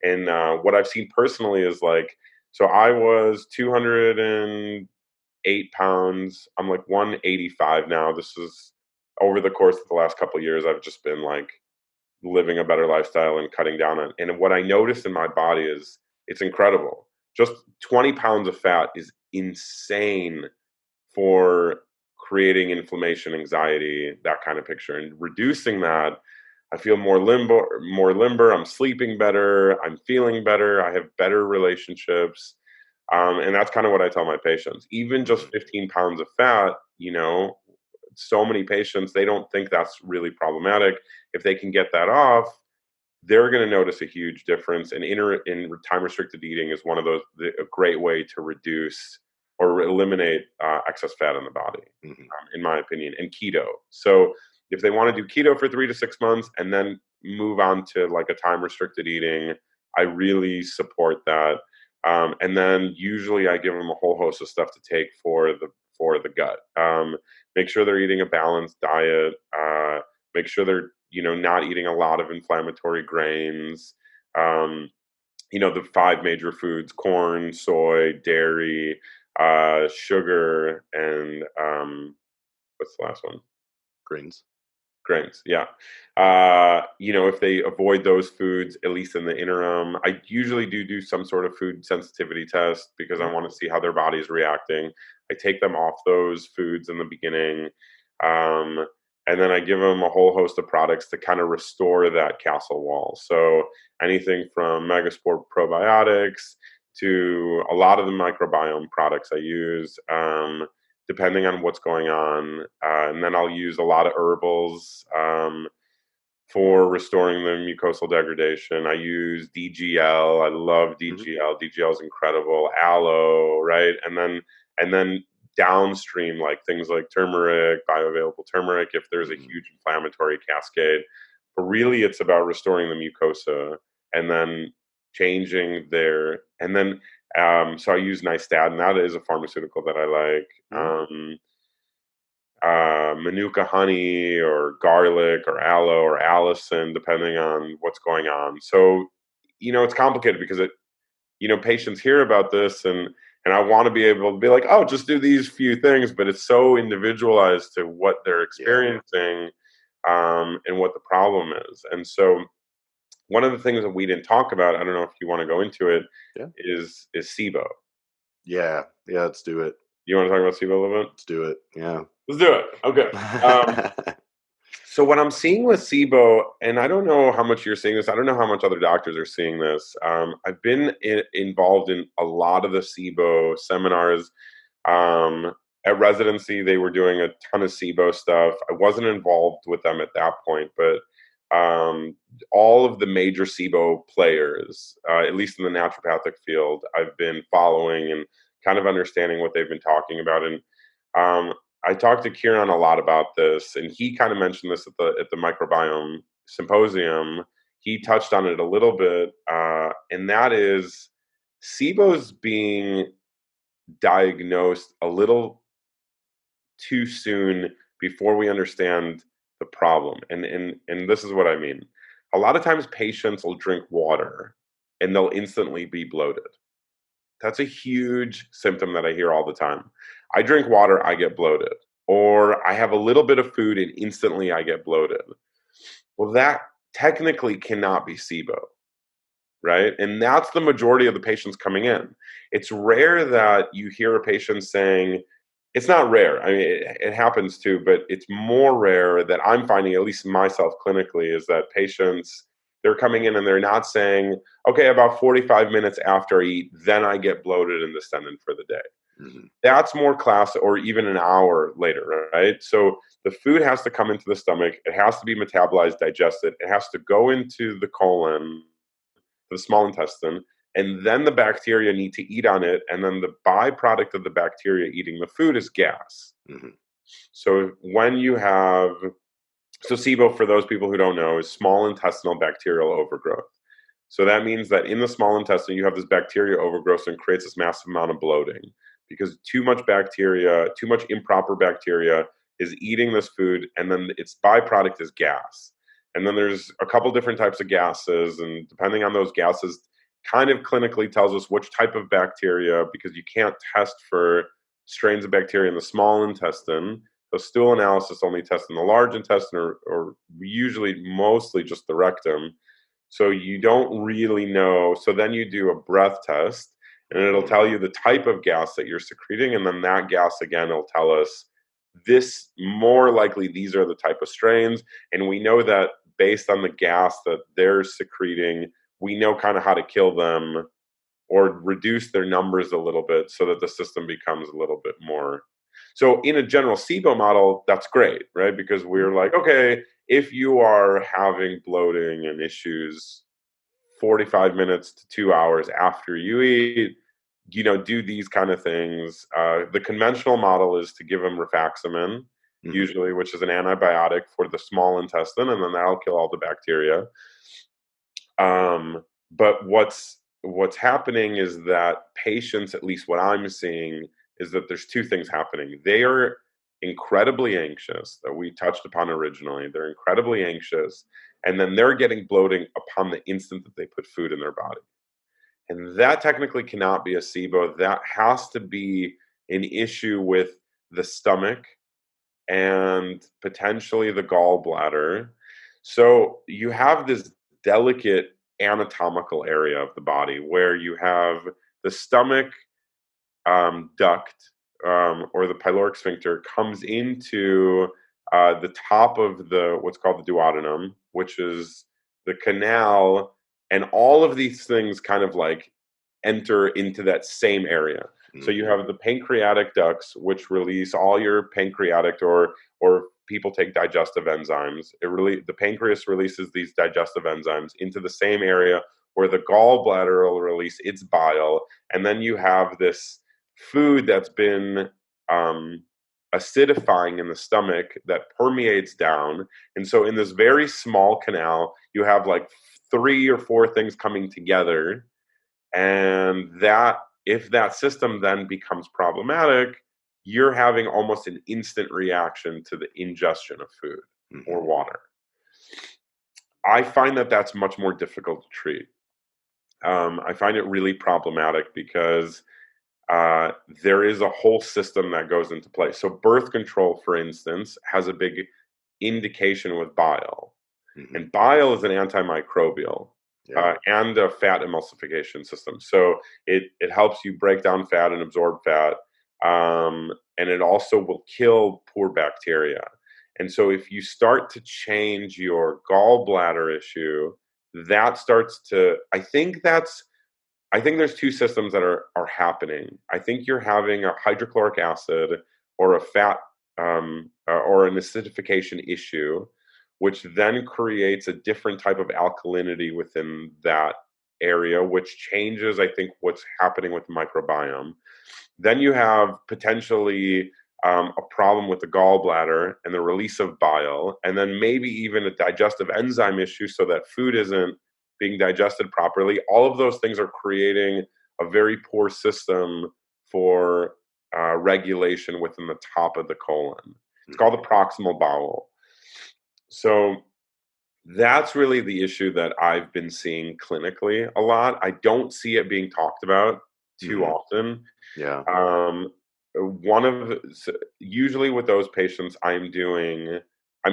And what I've seen personally is like, so I was 208 pounds. I'm like 185 now. This is over the course of the last couple of years. I've just been like living a better lifestyle and cutting down on. And what I noticed in my body is it's incredible. Just 20 pounds of fat is insane for creating inflammation, anxiety, that kind of picture. And reducing that, I feel more limber. I'm sleeping better. I'm feeling better. I have better relationships. And that's kind of what I tell my patients. Even just Hmm. 15 pounds of fat, so many patients, they don't think that's really problematic. If they can get that off, they're going to notice a huge difference. And in time restricted eating is one of those a great way to reduce or eliminate excess fat in the body, Hmm. in my opinion. And keto. So if they want to do keto for 3 to 6 months and then move on to like a time restricted eating, I really support that. And then usually I give them a whole host of stuff to take for the gut. Make sure they're eating a balanced diet. Make sure they're not eating a lot of inflammatory grains. Um, the five major foods: corn, soy, dairy, sugar, and what's the last one? Grains. Grains, yeah. If they avoid those foods, at least in the interim, I usually do some sort of food sensitivity test because I Mhm. want to see how their body's reacting. I take them off those foods in the beginning, um, and then I give them a whole host of products to kind of restore that castle wall. So anything from Megaspore probiotics to a lot of the microbiome products I use. Depending on what's going on. And then I'll use a lot of herbals for restoring the mucosal degradation. I use DGL. I love Mhm. DGL. DGL is incredible. Aloe, right? And then downstream, like things like turmeric, bioavailable turmeric, if there's a Mhm. huge inflammatory cascade. But really, it's about restoring the mucosa and then changing and then so I use nystatin. That is a pharmaceutical that I like. Mhm. Manuka honey or garlic or aloe or allicin, depending on what's going on. So, it's complicated because patients hear about this and I want to be able to be like, oh, just do these few things, but it's so individualized to what they're Yeah. experiencing and what the problem is. And so, one of the things that we didn't talk about, I don't know if you want to go into it, Yeah. is SIBO. Yeah. Yeah. Let's do it. You want to talk about SIBO a little bit? Let's do it. Yeah. Let's do it. Okay. So what I'm seeing with SIBO, and I don't know how much you're seeing this. I don't know how much other doctors are seeing this. I've been involved in a lot of the SIBO seminars. Um, at residency, they were doing a ton of SIBO stuff. I wasn't involved with them at that point, but all of the major SIBO players, at least in the naturopathic field, I've been following and kind of understanding what they've been talking about. And um, I talked to Kieran a lot about this, and he kind of mentioned this at the microbiome symposium. He touched on it a little bit, and that is SIBO's being diagnosed a little too soon before we understand the problem. And this is what I mean. A lot of times patients will drink water and they'll instantly be bloated. That's a huge symptom that I hear all the time. I drink water, I get bloated. Or I have a little bit of food and instantly I get bloated. Well, that technically cannot be SIBO, right? And that's the majority of the patients coming in. It's rare that you hear a patient saying, it's not rare. I mean, it happens too, but it's more rare that I'm finding, at least myself clinically, is that patients they're coming in and they're not saying, okay, about 45 minutes after I eat, then I get bloated and distended for the day. Mm-hmm. That's more class, or even an hour later, right? So the food has to come into the stomach. It has to be metabolized, digested. It has to go into the colon, the small intestine, and then the bacteria need to eat on it. And then the byproduct of the bacteria eating the food is gas. Mm-hmm. So when you have, so SIBO, for those people who don't know, is small intestinal bacterial overgrowth. So that means that in the small intestine, you have this bacteria overgrowth and creates this massive amount of bloating because too much bacteria, too much improper bacteria is eating this food, and then its byproduct is gas. And then there's a couple different types of gases, and depending on those gases, kind of clinically tells us which type of bacteria, because you can't test for strains of bacteria in the small intestine. So stool analysis only tests in the large intestine, or usually mostly just the rectum. So you don't really know. So then you do a breath test, and it'll tell you the type of gas that you're secreting. And then that gas, again, will tell us this, more likely, these are the type of strains. And we know that based on the gas that they're secreting, we know kind of how to kill them or reduce their numbers a little bit so that the system becomes a little bit more. So in a general SIBO model, that's great, right? Because we're like, okay, if you are having bloating and issues 45 minutes to 2 hours after you eat, do these kind of things. The conventional model is to give them rifaximin, Mm-hmm. usually, which is an antibiotic for the small intestine, and then that'll kill all the bacteria. But what's happening is that patients, at least what I'm seeing, is that there's two things happening. They are incredibly anxious, that we touched upon originally. They're incredibly anxious, and then they're getting bloating upon the instant that they put food in their body. And that technically cannot be a SIBO. That has to be an issue with the stomach and potentially the gallbladder. So you have this delicate anatomical area of the body where you have the stomach duct, or the pyloric sphincter comes into the top of the what's called the duodenum, which is the canal, and all of these things kind of like enter into that same area. So you Mm-hmm. have the pancreatic ducts, which release all your pancreatic, or people take digestive enzymes. The pancreas releases these digestive enzymes into the same area where the gallbladder will release its bile, and then you have this food that's been acidifying in the stomach that permeates down. And so in this very small canal, you have like 3 or 4 things coming together. And that, if that system then becomes problematic, you're having almost an instant reaction to the ingestion of food or Mm-hmm. water. I find that that's much more difficult to treat. I find it really problematic because there is a whole system that goes into play. So birth control, for instance, has a big indication with bile. Mm-hmm. And bile is an antimicrobial Yeah. and a fat emulsification system. So it helps you break down fat and absorb fat. And it also will kill poor bacteria. And so if you start to change your gallbladder issue, that starts to, I think there's two systems that are happening. I think you're having a hydrochloric acid or a fat, or an acidification issue, which then creates a different type of alkalinity within that area, which changes, I think, what's happening with the microbiome. Then you have potentially a problem with the gallbladder and the release of bile, and then maybe even a digestive enzyme issue so that food isn't being digested properly. All of those things are creating a very poor system for regulation within the top of the colon. It's called Mm-hmm. the proximal bowel. So that's really the issue that I've been seeing clinically a lot. I don't see it being talked about too Mm-hmm. often. Yeah. Um, Usually with those patients, I'm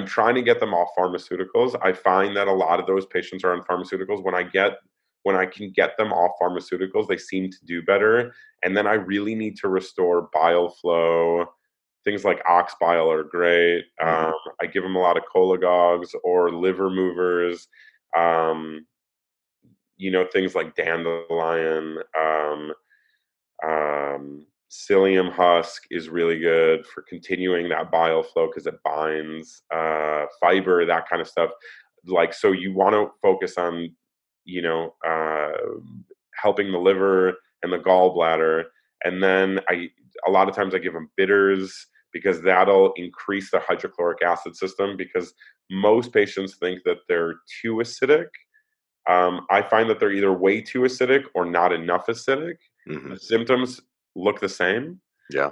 trying to get them off pharmaceuticals. I find that a lot of those patients are on pharmaceuticals. When I can get them off pharmaceuticals, they seem to do better. And then I really need to restore bile flow. Things like ox bile are great. Mm-hmm. I give them a lot of cholagogues or liver movers. Um, things like dandelion, psyllium husk is really good for continuing that bile flow because it binds fiber, that kind of stuff. Like, so you want to focus on, you know, uh, helping the liver and the gallbladder. And then a lot of times I give them bitters because that'll increase the hydrochloric acid system because most patients think that they're too acidic. I find that they're either way too acidic or not enough acidic. Hmm. The symptoms look the same. Yeah.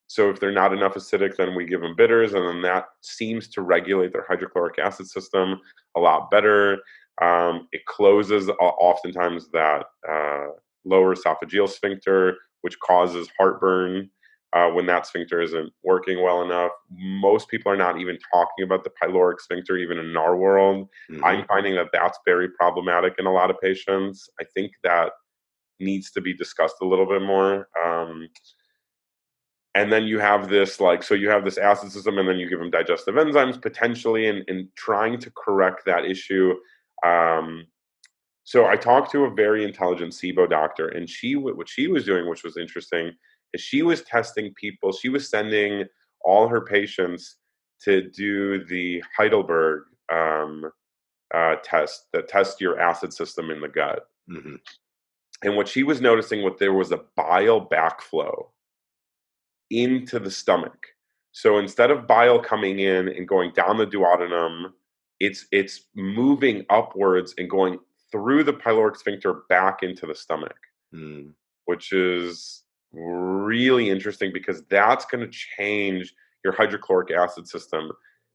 So if they're not enough acidic, then we give them bitters, and then that seems to regulate their hydrochloric acid system a lot better. It closes oftentimes that lower esophageal sphincter, which causes heartburn when that sphincter isn't working well enough. Most people are not even talking about the pyloric sphincter, even in our world. Hmm. I'm finding that that's very problematic in a lot of patients. I think that needs to be discussed a little bit more. And then you have this, like, so you have this acid system, and then you give them digestive enzymes potentially, and trying to correct that issue. Um, so I talked to a very intelligent SIBO doctor, and what she was doing, which was interesting, is she was testing people. She was sending all her patients to do the Heidelberg test that tests your acid system in the gut. Hmm. And what she was noticing, what there was a bile backflow into the stomach. So instead of bile coming in and going down the duodenum, it's moving upwards and going through the pyloric sphincter back into the stomach, Mm. which is really interesting because that's going to change your hydrochloric acid system.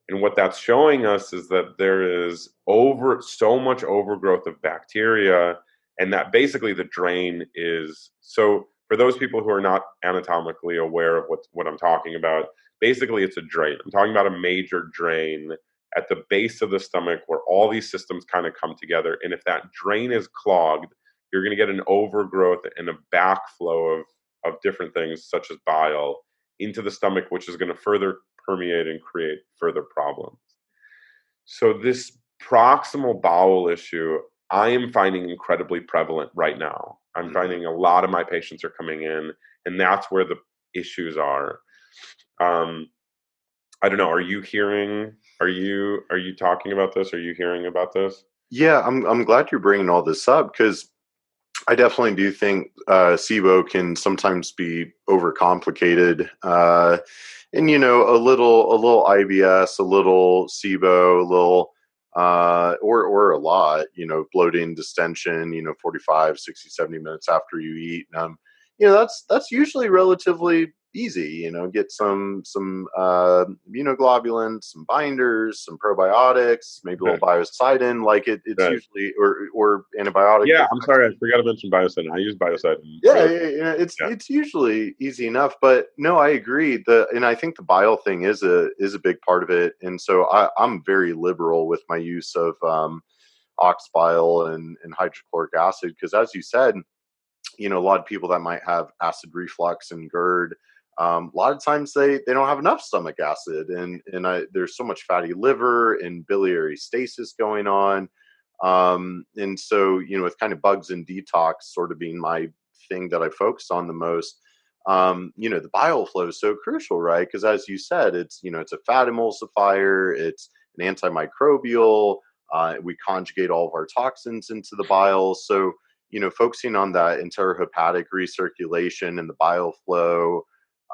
And what that's showing us is that there is so much overgrowth of bacteria, and that basically the drain is. So for those people who are not anatomically aware of what I'm talking about, basically it's a drain. I'm talking about a major drain at the base of the stomach where all these systems kind of come together. And if that drain is clogged, you're going to get an overgrowth and a backflow of different things such as bile into the stomach, which is going to further permeate and create further problems. So this proximal bowel issue, I am finding incredibly prevalent right now. I'm Hmm. finding a lot of my patients are coming in, and that's where the issues are. Um, I don't know. Are you hearing? Are you talking about this? Are you hearing about this? Yeah, I'm glad you're bringing all this up because I definitely do think SIBO can sometimes be overcomplicated, and a little IBS, a little SIBO, a little or a lot, bloating, distension, 45, 60, 70 minutes after you eat. That's usually relatively easy. Get some immunoglobulins, some binders, some probiotics, maybe a little Okay. biocidin. Like it's Right. usually or antibiotic Yeah, I'm sorry, I prophylaxis. forgot to mention biocidin. I use biocidin Yeah, really. it's Yeah. it's usually easy enough, but no, I agree. And I think the bile thing is a big part of it, and so I'm very liberal with my use of ox bile and hydrochloric acid because, as you said, a lot of people that might have acid reflux and GERD, a lot of times they don't have enough stomach acid, and there's so much fatty liver and biliary stasis going on, and so with kind of bugs and detox sort of being my thing that I focus on the most. The bile flow is so crucial, right? Because as you said, it's a fat emulsifier, it's an antimicrobial. We conjugate all of our toxins into the bile, so focusing on that enterohepatic recirculation and the bile flow.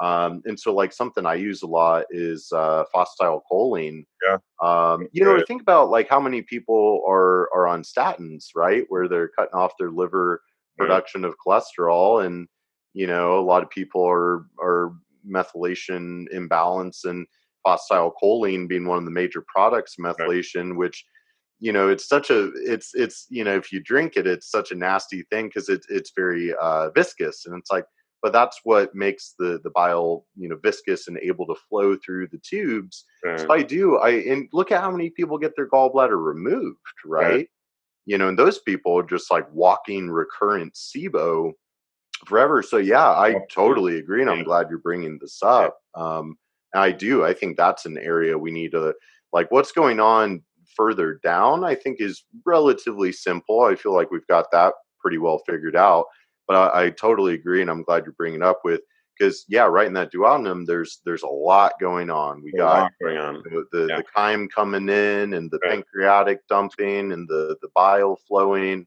And so, like, something I use a lot is phosphatidylcholine. Yeah. I Good. think about like how many people are on statins, right, where they're cutting off their liver Right. production of cholesterol, and a lot of people are methylation imbalance, and phosphatidylcholine being one of the major products, Right. methylation, which it's if you drink it, it's such a nasty thing because it's very viscous, and it's like, but that's what makes the bile viscous and able to flow through the tubes. So Right. and look at how many people get their gallbladder removed, Right. right? And those people are just like walking recurrent SIBO forever. So yeah, I Absolutely. totally agree, and I'm Yeah. glad you're bringing this Yeah. up. And I think that's an area we need to, like, what's going on further down, I think, is relatively simple. I feel like we've got that pretty well figured out. But I totally agree, and I'm glad you're bringing it up with, because yeah, right in that duodenum, there's a lot going on. We A got lot going on. the Yeah. chyme coming in, and the Right. pancreatic dumping, and the bile flowing,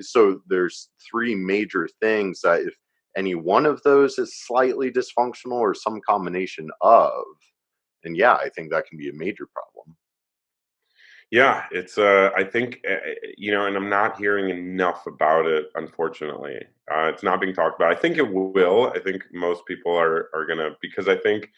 so there's three major things that if any one of those is slightly dysfunctional or some combination of, and yeah, I think that can be a major problem. Yeah, it's I think and I'm not hearing enough about it, unfortunately. It's not being talked about. I think it will. I think most people are gonna, because I think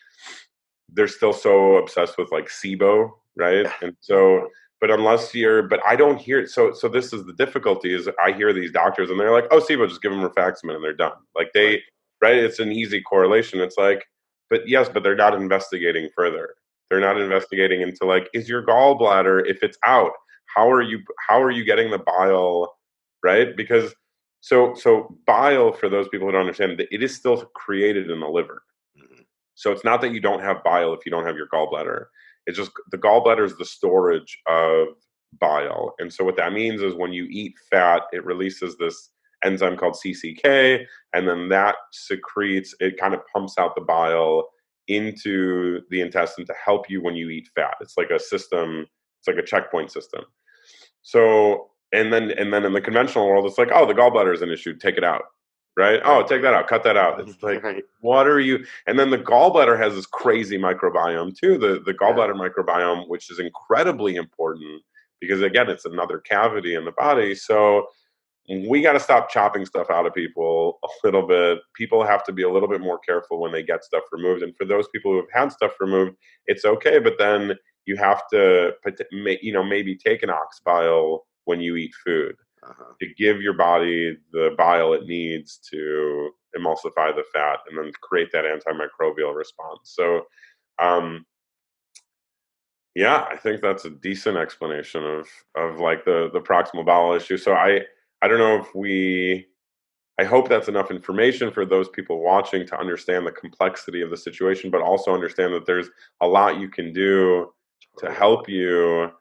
they're still so obsessed with like SIBO, right? Yeah. And so, but I don't hear it. So this is the difficulty, is I hear these doctors and they're like, oh, SIBO, just give them rifaximin and they're done. Like Right. right? It's an easy correlation. It's like, but yes, but they're not investigating further. They're not investigating into, like, is your gallbladder, if it's out, how are you getting the bile, right? Because so bile, for those people who don't understand, it is still created in the liver. Mhm. So it's not that you don't have bile if you don't have your gallbladder. It's just the gallbladder is the storage of bile. And so what that means is when you eat fat, it releases this enzyme called CCK, and then that it kind of pumps out the bile into the intestine to help you when you eat fat. It's like a system, it's like a checkpoint system. So, and then in the conventional world, it's like, oh, the gallbladder is an issue, take it out, right? Oh, Right. take that out, cut that out. It's like, Right. what are you? And then the gallbladder has this crazy microbiome too. The Yeah. gallbladder microbiome, which is incredibly important because, again, it's another cavity in the body. So we got to stop chopping stuff out of people a little bit. People have to be a little bit more careful when they get stuff removed. And for those people who have had stuff removed, it's okay, but then you have to, maybe take an ox bile when you eat food Uh-huh. to give your body the bile it needs to emulsify the fat and then create that antimicrobial response. So, um, yeah, I think that's a decent explanation of like the proximal bowel issue. So I don't know if I hope that's enough information for those people watching to understand the complexity of the situation, but also understand that there's a lot you can do to Totally. help you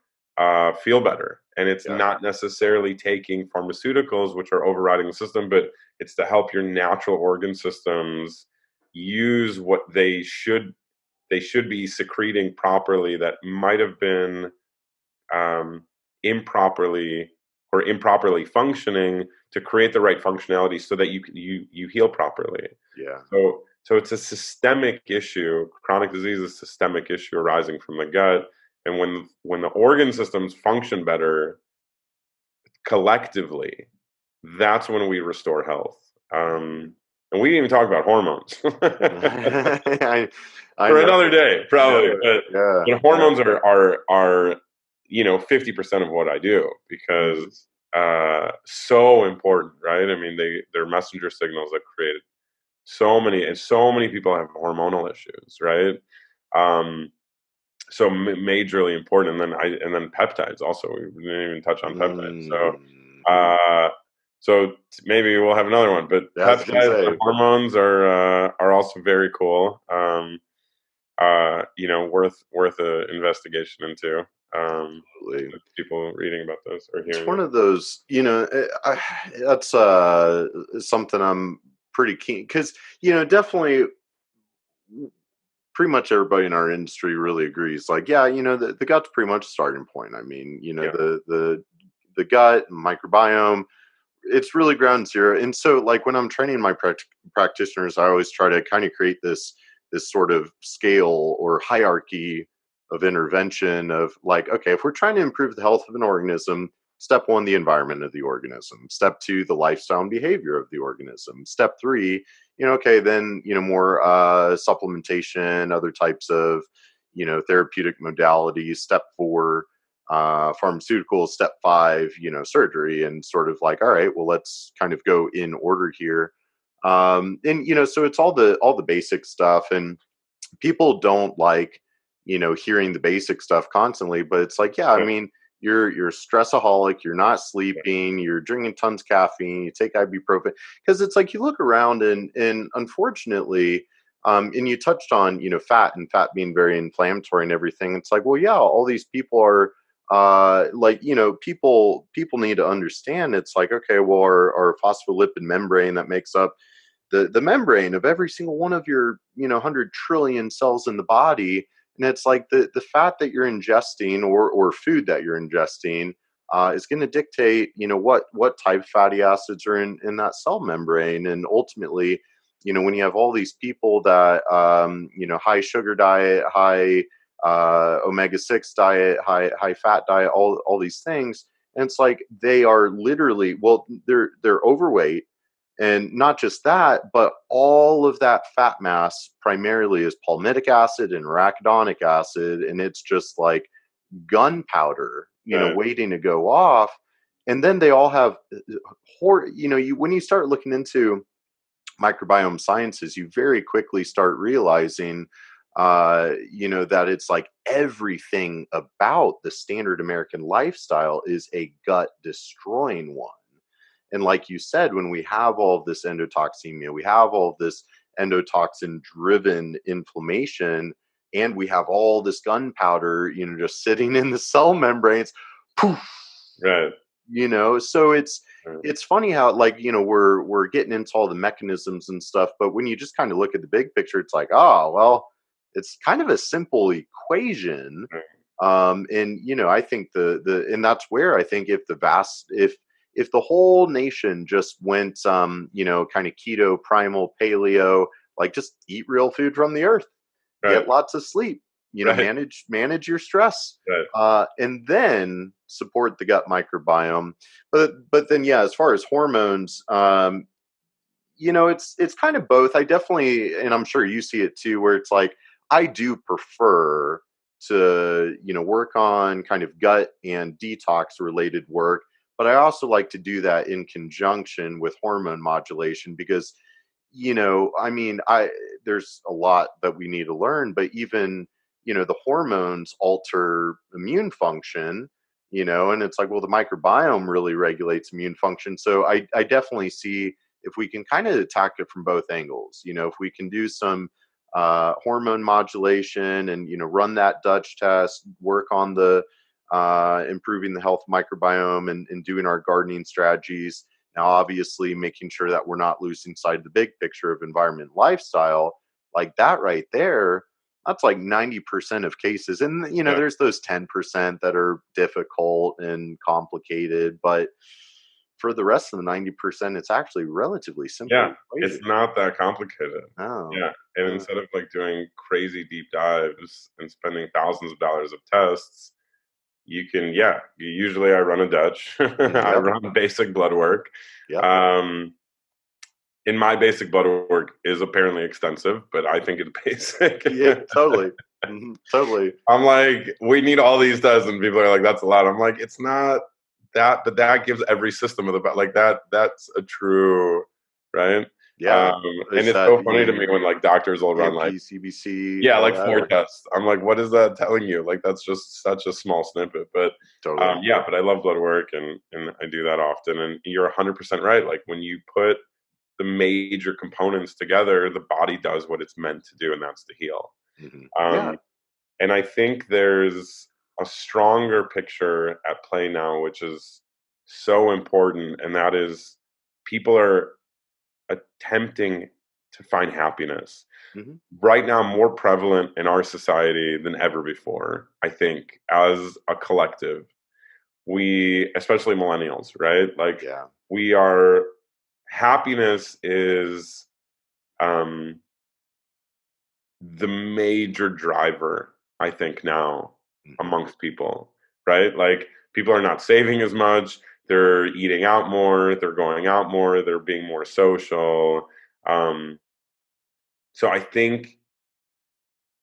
feel better. And it's Yeah. not necessarily taking pharmaceuticals, which are overriding the system, but it's to help your natural organ systems use what they should be secreting properly, that might have been um, improperly improperly functioning, to create the right functionality so that you heal properly. Yeah. So it's a systemic issue. Chronic disease is a systemic issue arising from the gut, and when the organ systems function better collectively, that's when we restore health. Mhm. And we didn't even talk about hormones. I For know. another day, I know probably. it. But Yeah. Yeah. hormones are 50% of what I do, Mhm. because so important, right? I mean, they're messenger signals that create so many people have hormonal issues, right? Um, so majorly important, and then peptides also. We didn't even touch on peptides. So Mhm. uh, maybe we'll have another one. But Yeah, I was gonna peptides and say, hormones are also very cool. Worth a investigation into. absolutely. People reading about those or It's hearing one about. of those, that's something I'm pretty keen, because definitely pretty much everybody in our industry really agrees. Like, yeah, the gut's pretty much a starting point. I mean, Yeah, the gut microbiome, it's really ground zero. And so, like, when I'm training my practitioners, I always try to kind of create this sort of scale or hierarchy of intervention of, like, okay, if we're trying to improve the health of an organism, step one, the environment of the organism. Step two, the lifestyle and behavior of the organism. Step three, okay, then more supplementation, other types of therapeutic modalities. Step four, pharmaceuticals. Step five, surgery. And sort of like, all right, well, let's kind of go in order here. And so it's all the basic stuff, and people don't like hearing the basic stuff constantly, but it's like, yeah, I yeah, mean, you're a stressaholic, you're not yeah, sleeping, you're drinking tons of caffeine, you take ibuprofen, because it's like you look around, and unfortunately, And you touched on, fat and fat being very inflammatory and everything. It's like, well, yeah, all these people are like, people need to understand. It's like, okay, well, our phospholipid membrane that makes up the membrane of every single one of your 100 trillion cells in the body, and it's like the fat that you're ingesting or food that you're ingesting is going to dictate what type of fatty acids are in that cell membrane. And ultimately, when you have all these people that high sugar diet, high omega-6 diet, high fat diet, all these things, and it's like they are literally, well, they're overweight. And not just that, but all of that fat mass primarily is palmitic acid and arachidonic acid. And it's just like gunpowder, Right. waiting to go off. And then they all have, when you start looking into microbiome sciences, you very quickly start realizing, that it's like everything about the standard American lifestyle is a gut destroying one. And like you said, when we have all of this endotoxemia, we have all of this endotoxin driven inflammation, and we have all this gunpowder, just sitting in the cell membranes, poof, Right. so it's Right. it's funny how, like, we're getting into all the mechanisms and stuff, but when you just kind of look at the big picture, it's like, oh well, it's kind of a simple equation. Right. And I think the and that's where I think if the whole nation just went kind of keto, primal, paleo, like just eat real food from the earth, Right. get lots of sleep, Right. manage your stress, Right. and then support the gut microbiome. But then, yeah, as far as hormones, it's kind of both. I definitely, and I'm sure you see it too, where it's like I do prefer to work on kind of gut and detox related work, but I also like to do that in conjunction with hormone modulation because I mean, I there's a lot that we need to learn, but even, the hormones alter immune function, and it's like, well, the microbiome really regulates immune function. So I definitely see if we can kind of attack it from both angles, if we can do some hormone modulation and, run that Dutch test, work on the improving the health microbiome and doing our gardening strategies. Now, obviously, making sure that we're not losing sight of the big picture of environment and lifestyle, like that right there, that's like 90% of cases. And, Yeah. there's those 10% that are difficult and complicated. But for the rest of the 90%, it's actually relatively simple Yeah. equation. It's not that complicated. Oh, Yeah. And yeah. instead of like doing crazy deep dives and spending thousands of dollars of tests, you can, yeah. Usually I run a Dutch. I Yep. run basic blood work. Yep. Um, and my basic blood work is apparently extensive, but I think it's basic. Yeah, totally. Totally. I'm like, we need all these tests, and people are like, that's a lot. I'm like, it's not that, but that gives every system of the like that. That's a true, right? Yeah. Um, and Is it's that, so funny to me when like doctors will run like, AMP, CBC, yeah, all like that? 4 Or tests. I'm like, what is that telling you? Like, that's just such a small snippet. But totally. yeah, but I love blood work, and I do that often. And you're 100% right. Like when you put the major components together, the body does what it's meant to do, and that's to heal. Yeah. Um, and I think there's a stronger picture at play now, which is so important, and that is people are attempting to find happiness. Mhm. Right now, more prevalent in our society than ever before, I think, as a collective. We, especially millennials, right? Like, Yeah. we are, happiness is um, the major driver, I think, now Mhm. amongst people, right? Like people are not saving as much, they're eating out more, they're going out more, they're being more social. Um, so I think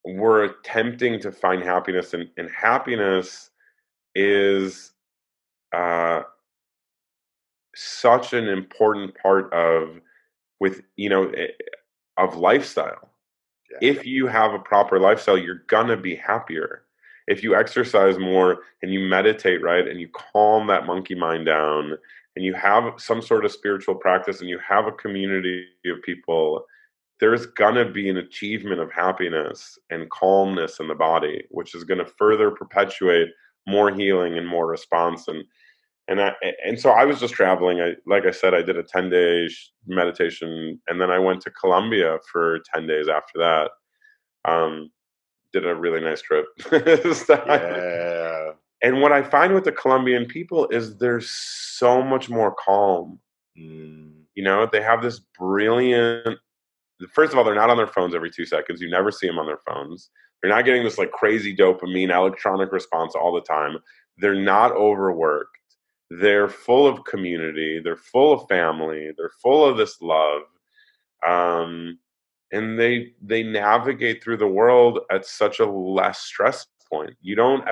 we're attempting to find happiness, and happiness is uh, such an important part of with of lifestyle. Yeah. If you have a proper lifestyle, you're gonna be happier. If you exercise more and you meditate, right, and you calm that monkey mind down, and you have some sort of spiritual practice, and you have a community of people there's gonna be an achievement of happiness and calmness in the body, which is gonna further perpetuate more healing and more response. And so I was just traveling. Like I said, I did a 10-day meditation, and then I went to Colombia for 10 days after that. Um, did a really nice trip. Yeah. And what I find with the Colombian people is they're so much more calm. Mm, You know, they have this brilliant. First of all, they're not on their phones every 2 seconds. You never see them on their phones. They're not getting this like crazy dopamine electronic response all the time. They're not overworked. They're full of community. They're full of family. They're full of this love. Um, and they navigate through the world at such a less stress point. mm, You don't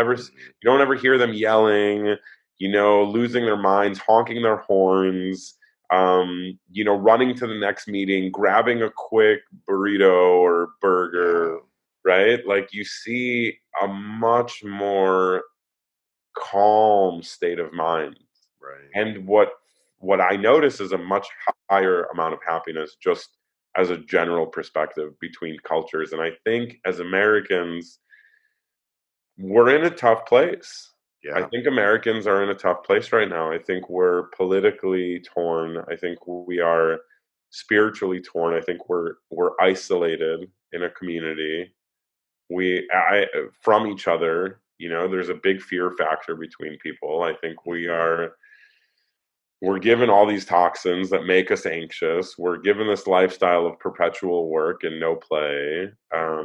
ever hear them yelling, you know, losing their minds, honking their horns, you know, running to the next meeting, grabbing a quick burrito or burger, yeah. right? Like you see a much more calm state of mind. Right. And what I notice is a much higher amount of happiness just as a general perspective between cultures. And I think as Americans, we're in a tough place. I Yeah. think Americans are in a tough place right now. I think we're politically torn. I think we are spiritually torn. I think we're isolated in a community. I from each other, you know, there's a big fear factor between people. I think Hmm. we're given all these toxins that make us anxious. We're given this lifestyle of perpetual work and no play. Yeah.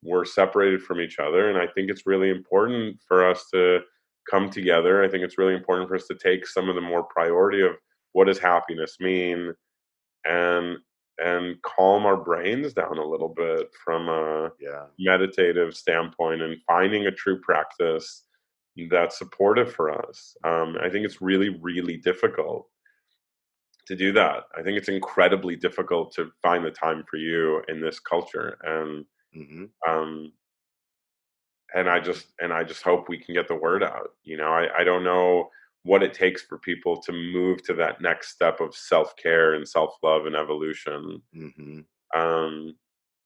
We're separated from each other. And I think it's really important for us to come together. I think it's really important for us to take some of the more priority of what does happiness mean and calm our brains down a little bit from a Yeah. meditative standpoint and finding a true practice that's supportive for us. I think it's really, really difficult to do that. I think it's incredibly difficult to find the time for you in this culture, Hmm. um, and I just hope we can get the word out. You know, I don't know what it takes for people to move to that next step of self care and self love and evolution. Hmm. Um,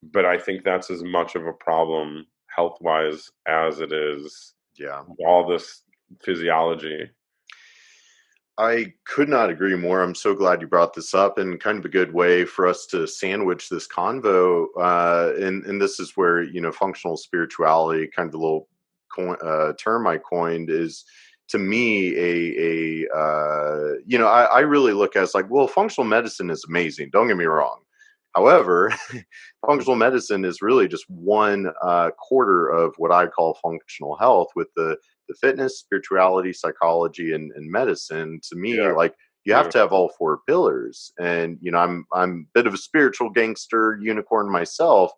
but I think that's as much of a problem health wise as it is Yeah. all this physiology. I could not agree more. I'm so glad you brought this up, and kind of a good way for us to sandwich this convo. And this is where, functional spirituality, kind of the little term I coined, is to me I really look at it as like, well, functional medicine is amazing. Don't get me wrong. However, functional medicine is really just one quarter of what I call functional health, with the fitness, spirituality, psychology, and medicine. To me, Yeah, like, you have yeah, to have all four pillars. And I'm a bit of a spiritual gangster unicorn myself.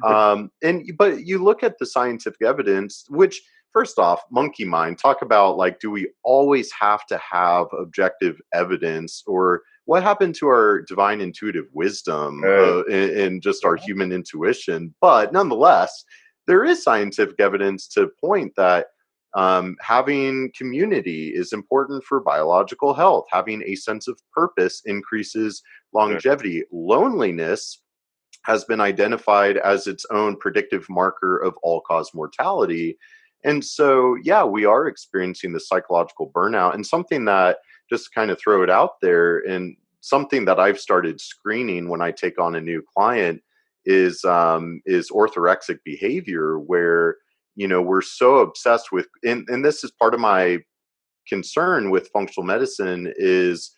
But you look at the scientific evidence, which, first off, monkey mind, talk about, like, do we always have to have objective evidence, or what happened to our divine intuitive wisdom, uh, and just our human intuition? But nonetheless, there is scientific evidence to point that having community is important for biological health. Having a sense of purpose increases yeah, longevity. Loneliness has been identified as its own predictive marker of all cause mortality. And so, yeah, we are experiencing the psychological burnout. And something that, just to kind of throw it out there, and something that I've started screening when I take on a new client, is orthorexic behavior, where we're so obsessed with, and this is part of my concern with functional medicine, is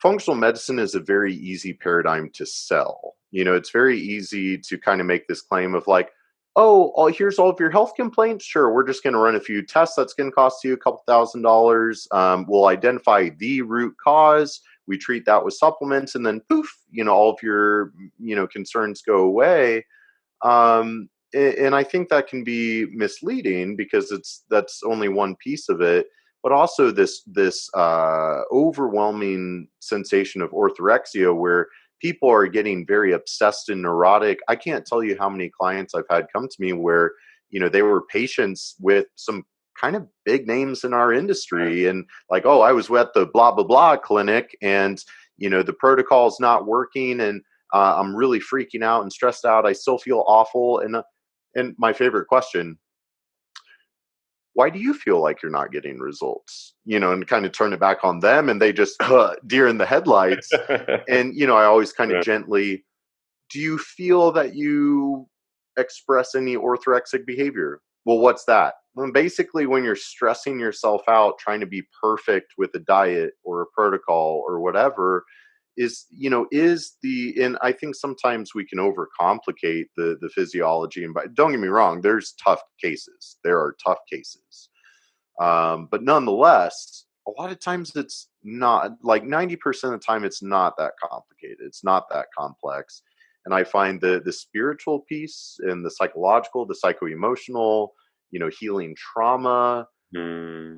functional medicine is a very easy paradigm to sell. It's very easy to kind of make this claim of, like, oh, here's all of your health complaints. Sure, we're just going to run a few tests. That's going to cost you a couple $1,000s. We'll identify the root cause. We treat that with supplements, and then poof, all of your concerns go away. And I think that can be misleading, because that's only one piece of it, but also this overwhelming sensation of orthorexia, where people are getting very obsessed and neurotic. I can't tell you how many clients I've had come to me where they were patients with some kind of big names in our industry, and like, oh, I was at the blah blah blah clinic, and the protocol is not working, and I'm really freaking out and stressed out. I still feel awful. And my favorite question, why do you feel like you're not getting results? And kind of turn it back on them, and they just deer in the headlights. And I always kind of Yeah. gently, do you feel that you express any orthorexic behavior? Well, what's that? Well, basically, when you're stressing yourself out trying to be perfect with a diet or a protocol or whatever, and I think sometimes we can overcomplicate the physiology. And don't get me wrong, there's tough cases. There are tough cases. But nonetheless, a lot of times it's not, like 90% of the time, it's not that complicated. It's not that complex. And I find the spiritual piece and the psychological, the psycho-emotional, healing trauma, Mm,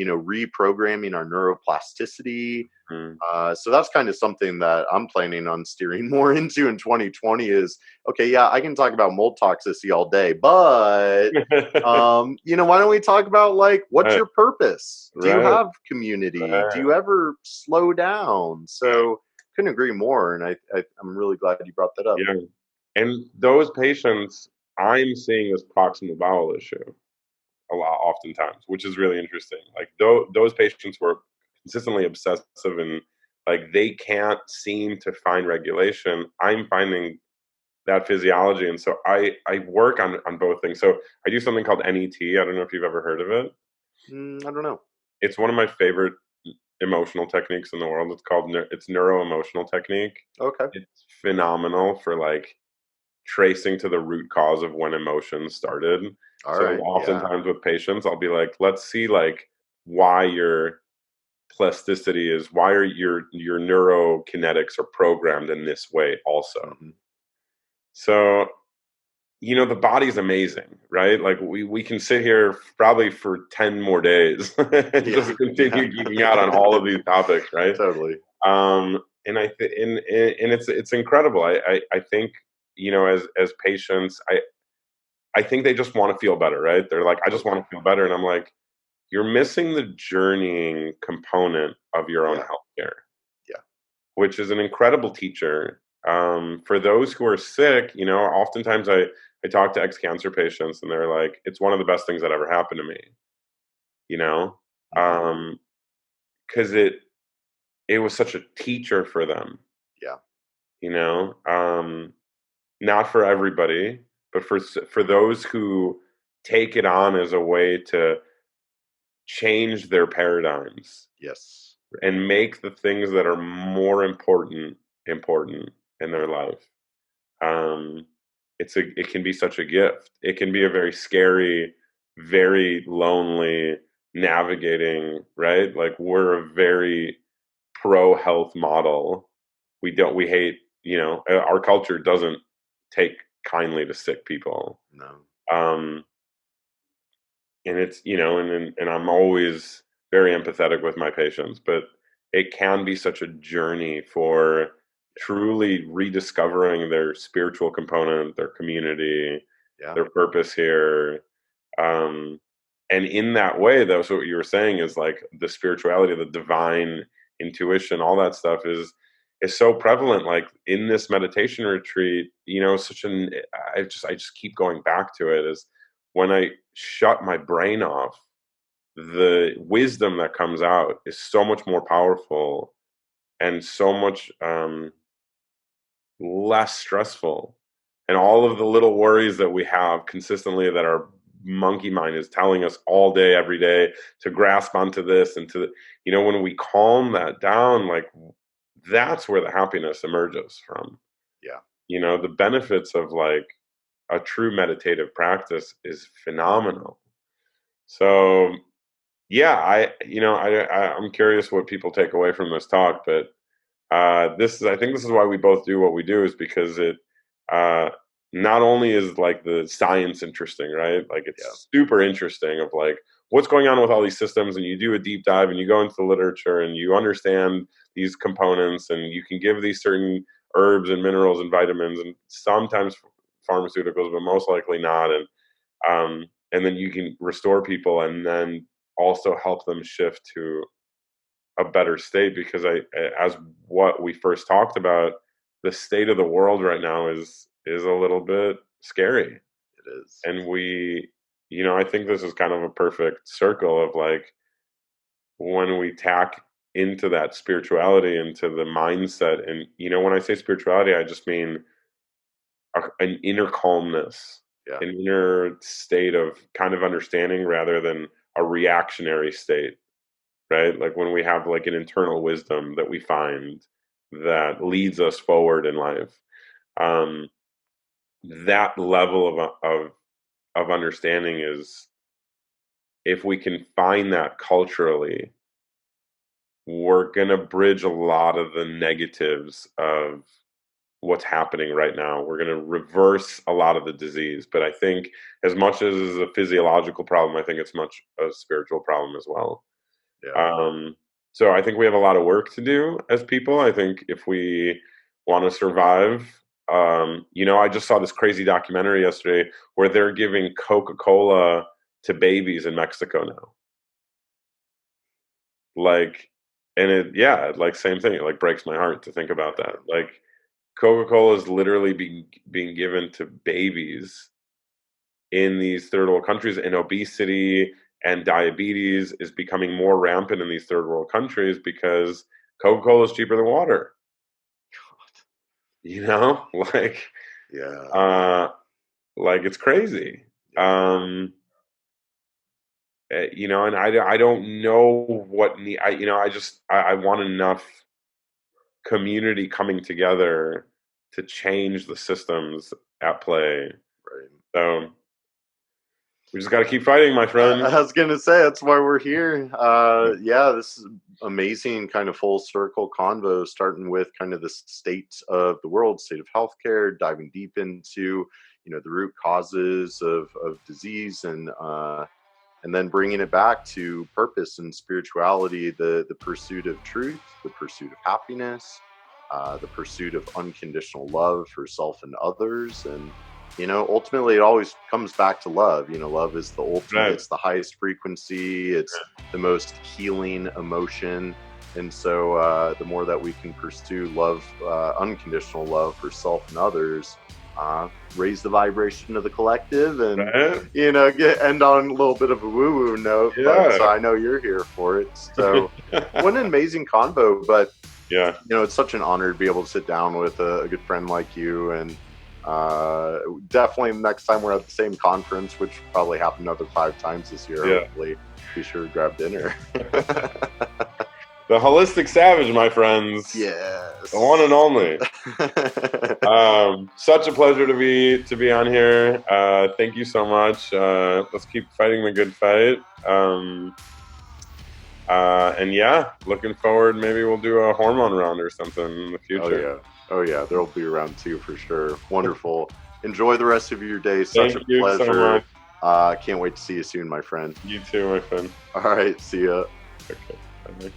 reprogramming our neuroplasticity. mm. So that's kind of something that I'm planning on steering more into in 2020 is, okay, yeah, I can talk about mold toxicity all day, but why don't we talk about, like, what's Right, your purpose? Do you right, have community? Do right. you ever slow down? So couldn't agree more. And I'm really glad you brought that up. Yeah. And those patients, I'm seeing this proximal bowel issue a lot, oftentimes, which is really interesting. Like those patients who are consistently obsessive and like they can't seem to find regulation. I'm finding that physiology, and so I work on both things. So I do something called NET. I don't know if you've ever heard of it. I don't know. It's one of my favorite emotional techniques in the world. It's neuro emotional technique. Okay. It's phenomenal for like tracing to the root cause of when emotions started. All So right. Yeah. oftentimes with patients, I'll be like, let's see like why your plasticity is, why are your neurokinetics are programmed in this way also. Hmm. So, the body's amazing, right? Like we can sit here probably for 10 more days and Yeah. just continue geeking out on Yeah. all of these topics, right? Totally. And and it's incredible. I think, as patients, I think they just want to feel better, right? They're like, I just want Okay. to feel better. And I'm like, you're missing the journeying component of your own Yeah. healthcare, Yeah. which is an incredible teacher. For those who are sick, oftentimes I talk to ex-cancer patients and they're like, it's one of the best things that ever happened to me, you know? Hmm. Cause it was such a teacher for them, Yeah. you know? Not for everybody, but for those who take it on as a way to change their paradigms Yes. and make the things that are more important in their life. Um, it can be such a gift. It can be a very scary, very lonely navigating, right? Like we're a very pro health model. We hate, our culture doesn't take kindly to sick people. No. Um, and it's, and I'm always very empathetic with my patients, but it can be such a journey for truly rediscovering their spiritual component, their community, Yeah. their purpose here. um and in that way, though, so what you were saying is like the spirituality, the divine intuition, all that stuff is so prevalent, like in this meditation retreat. Such an I just keep going back to it, is when I shut my brain off, the wisdom that comes out is so much more powerful and so much less stressful. And all of the little worries that we have consistently, that our monkey mind is telling us all day, every day, to grasp onto this and when we calm that down, like that's where the happiness emerges from. Yeah. The benefits of like a true meditative practice is phenomenal. So yeah, I'm curious what people take away from this talk, but I think this is why we both do what we do, is because it uh, not only is like the science interesting, right? Like Yeah. it's super interesting of like what's going on with all these systems, and you do a deep dive and you go into the literature and you understand these components, and you can give these certain herbs and minerals and vitamins and sometimes pharmaceuticals, but most likely not. And then you can restore people and then also help them shift to a better state, because as what we first talked about, the state of the world right now is a little bit scary. It is. And we, I think this is kind of a perfect circle of like when we tack into that spirituality, into the mindset. And, when I say spirituality, I just mean an inner calmness, Yeah. an inner state of kind of understanding rather than a reactionary state, right? Like when we have like an internal wisdom that we find that leads us forward in life. Um, that level of understanding is, if we can find that culturally, we're going to bridge a lot of the negatives of what's happening right now. We're going to reverse a lot of the disease. But I think as much as it's a physiological problem, I think it's much a spiritual problem as well. Yeah. So I think we have a lot of work to do as people. I think if we want to survive, I just saw this crazy documentary yesterday where they're giving Coca-Cola to babies in Mexico now. Like, and like same thing. It like breaks my heart to think about that. Like, Coca-Cola is literally being given to babies in these third world countries, and obesity and diabetes is becoming more rampant in these third world countries because Coca-Cola is cheaper than water. Like, Yeah. like it's crazy. And I don't know what I want enough community coming together to change the systems at play. Right. So we just got to keep fighting, my friend. I was gonna say that's why we're here. Yeah, this is amazing, kind of full circle convo, starting with kind of the state of the world, state of healthcare, diving deep into the root causes of disease, and then bringing it back to purpose and spirituality, the pursuit of truth, the pursuit of happiness, the pursuit of unconditional love for self and others. And ultimately it always comes back to love. Love is the ultimate, Right. it's the highest frequency, it's the most healing emotion. And so the more that we can pursue love, unconditional love for self and others, raise the vibration of the collective, and Right. end on a little bit of a woo-woo note. Yeah. But I know you're here for it. So what an amazing convo. But Yeah. it's such an honor to be able to sit down with a good friend like you. And definitely next time we're at the same conference, which probably happen another 5 times this year, Yeah. hopefully be sure to grab dinner. The holistic savage, my friends. Yes. The one and only. Such a pleasure to be on here. Thank you so much. Let's keep fighting the good fight. And yeah, looking forward. Maybe we'll do a hormone round or something in the future. Oh yeah, there'll be around 2 for sure. Wonderful. Enjoy the rest of your day. Such Thank a you pleasure. so much. Can't wait to see you soon, my friend. You too, my friend. All right, see ya. Okay. Bye.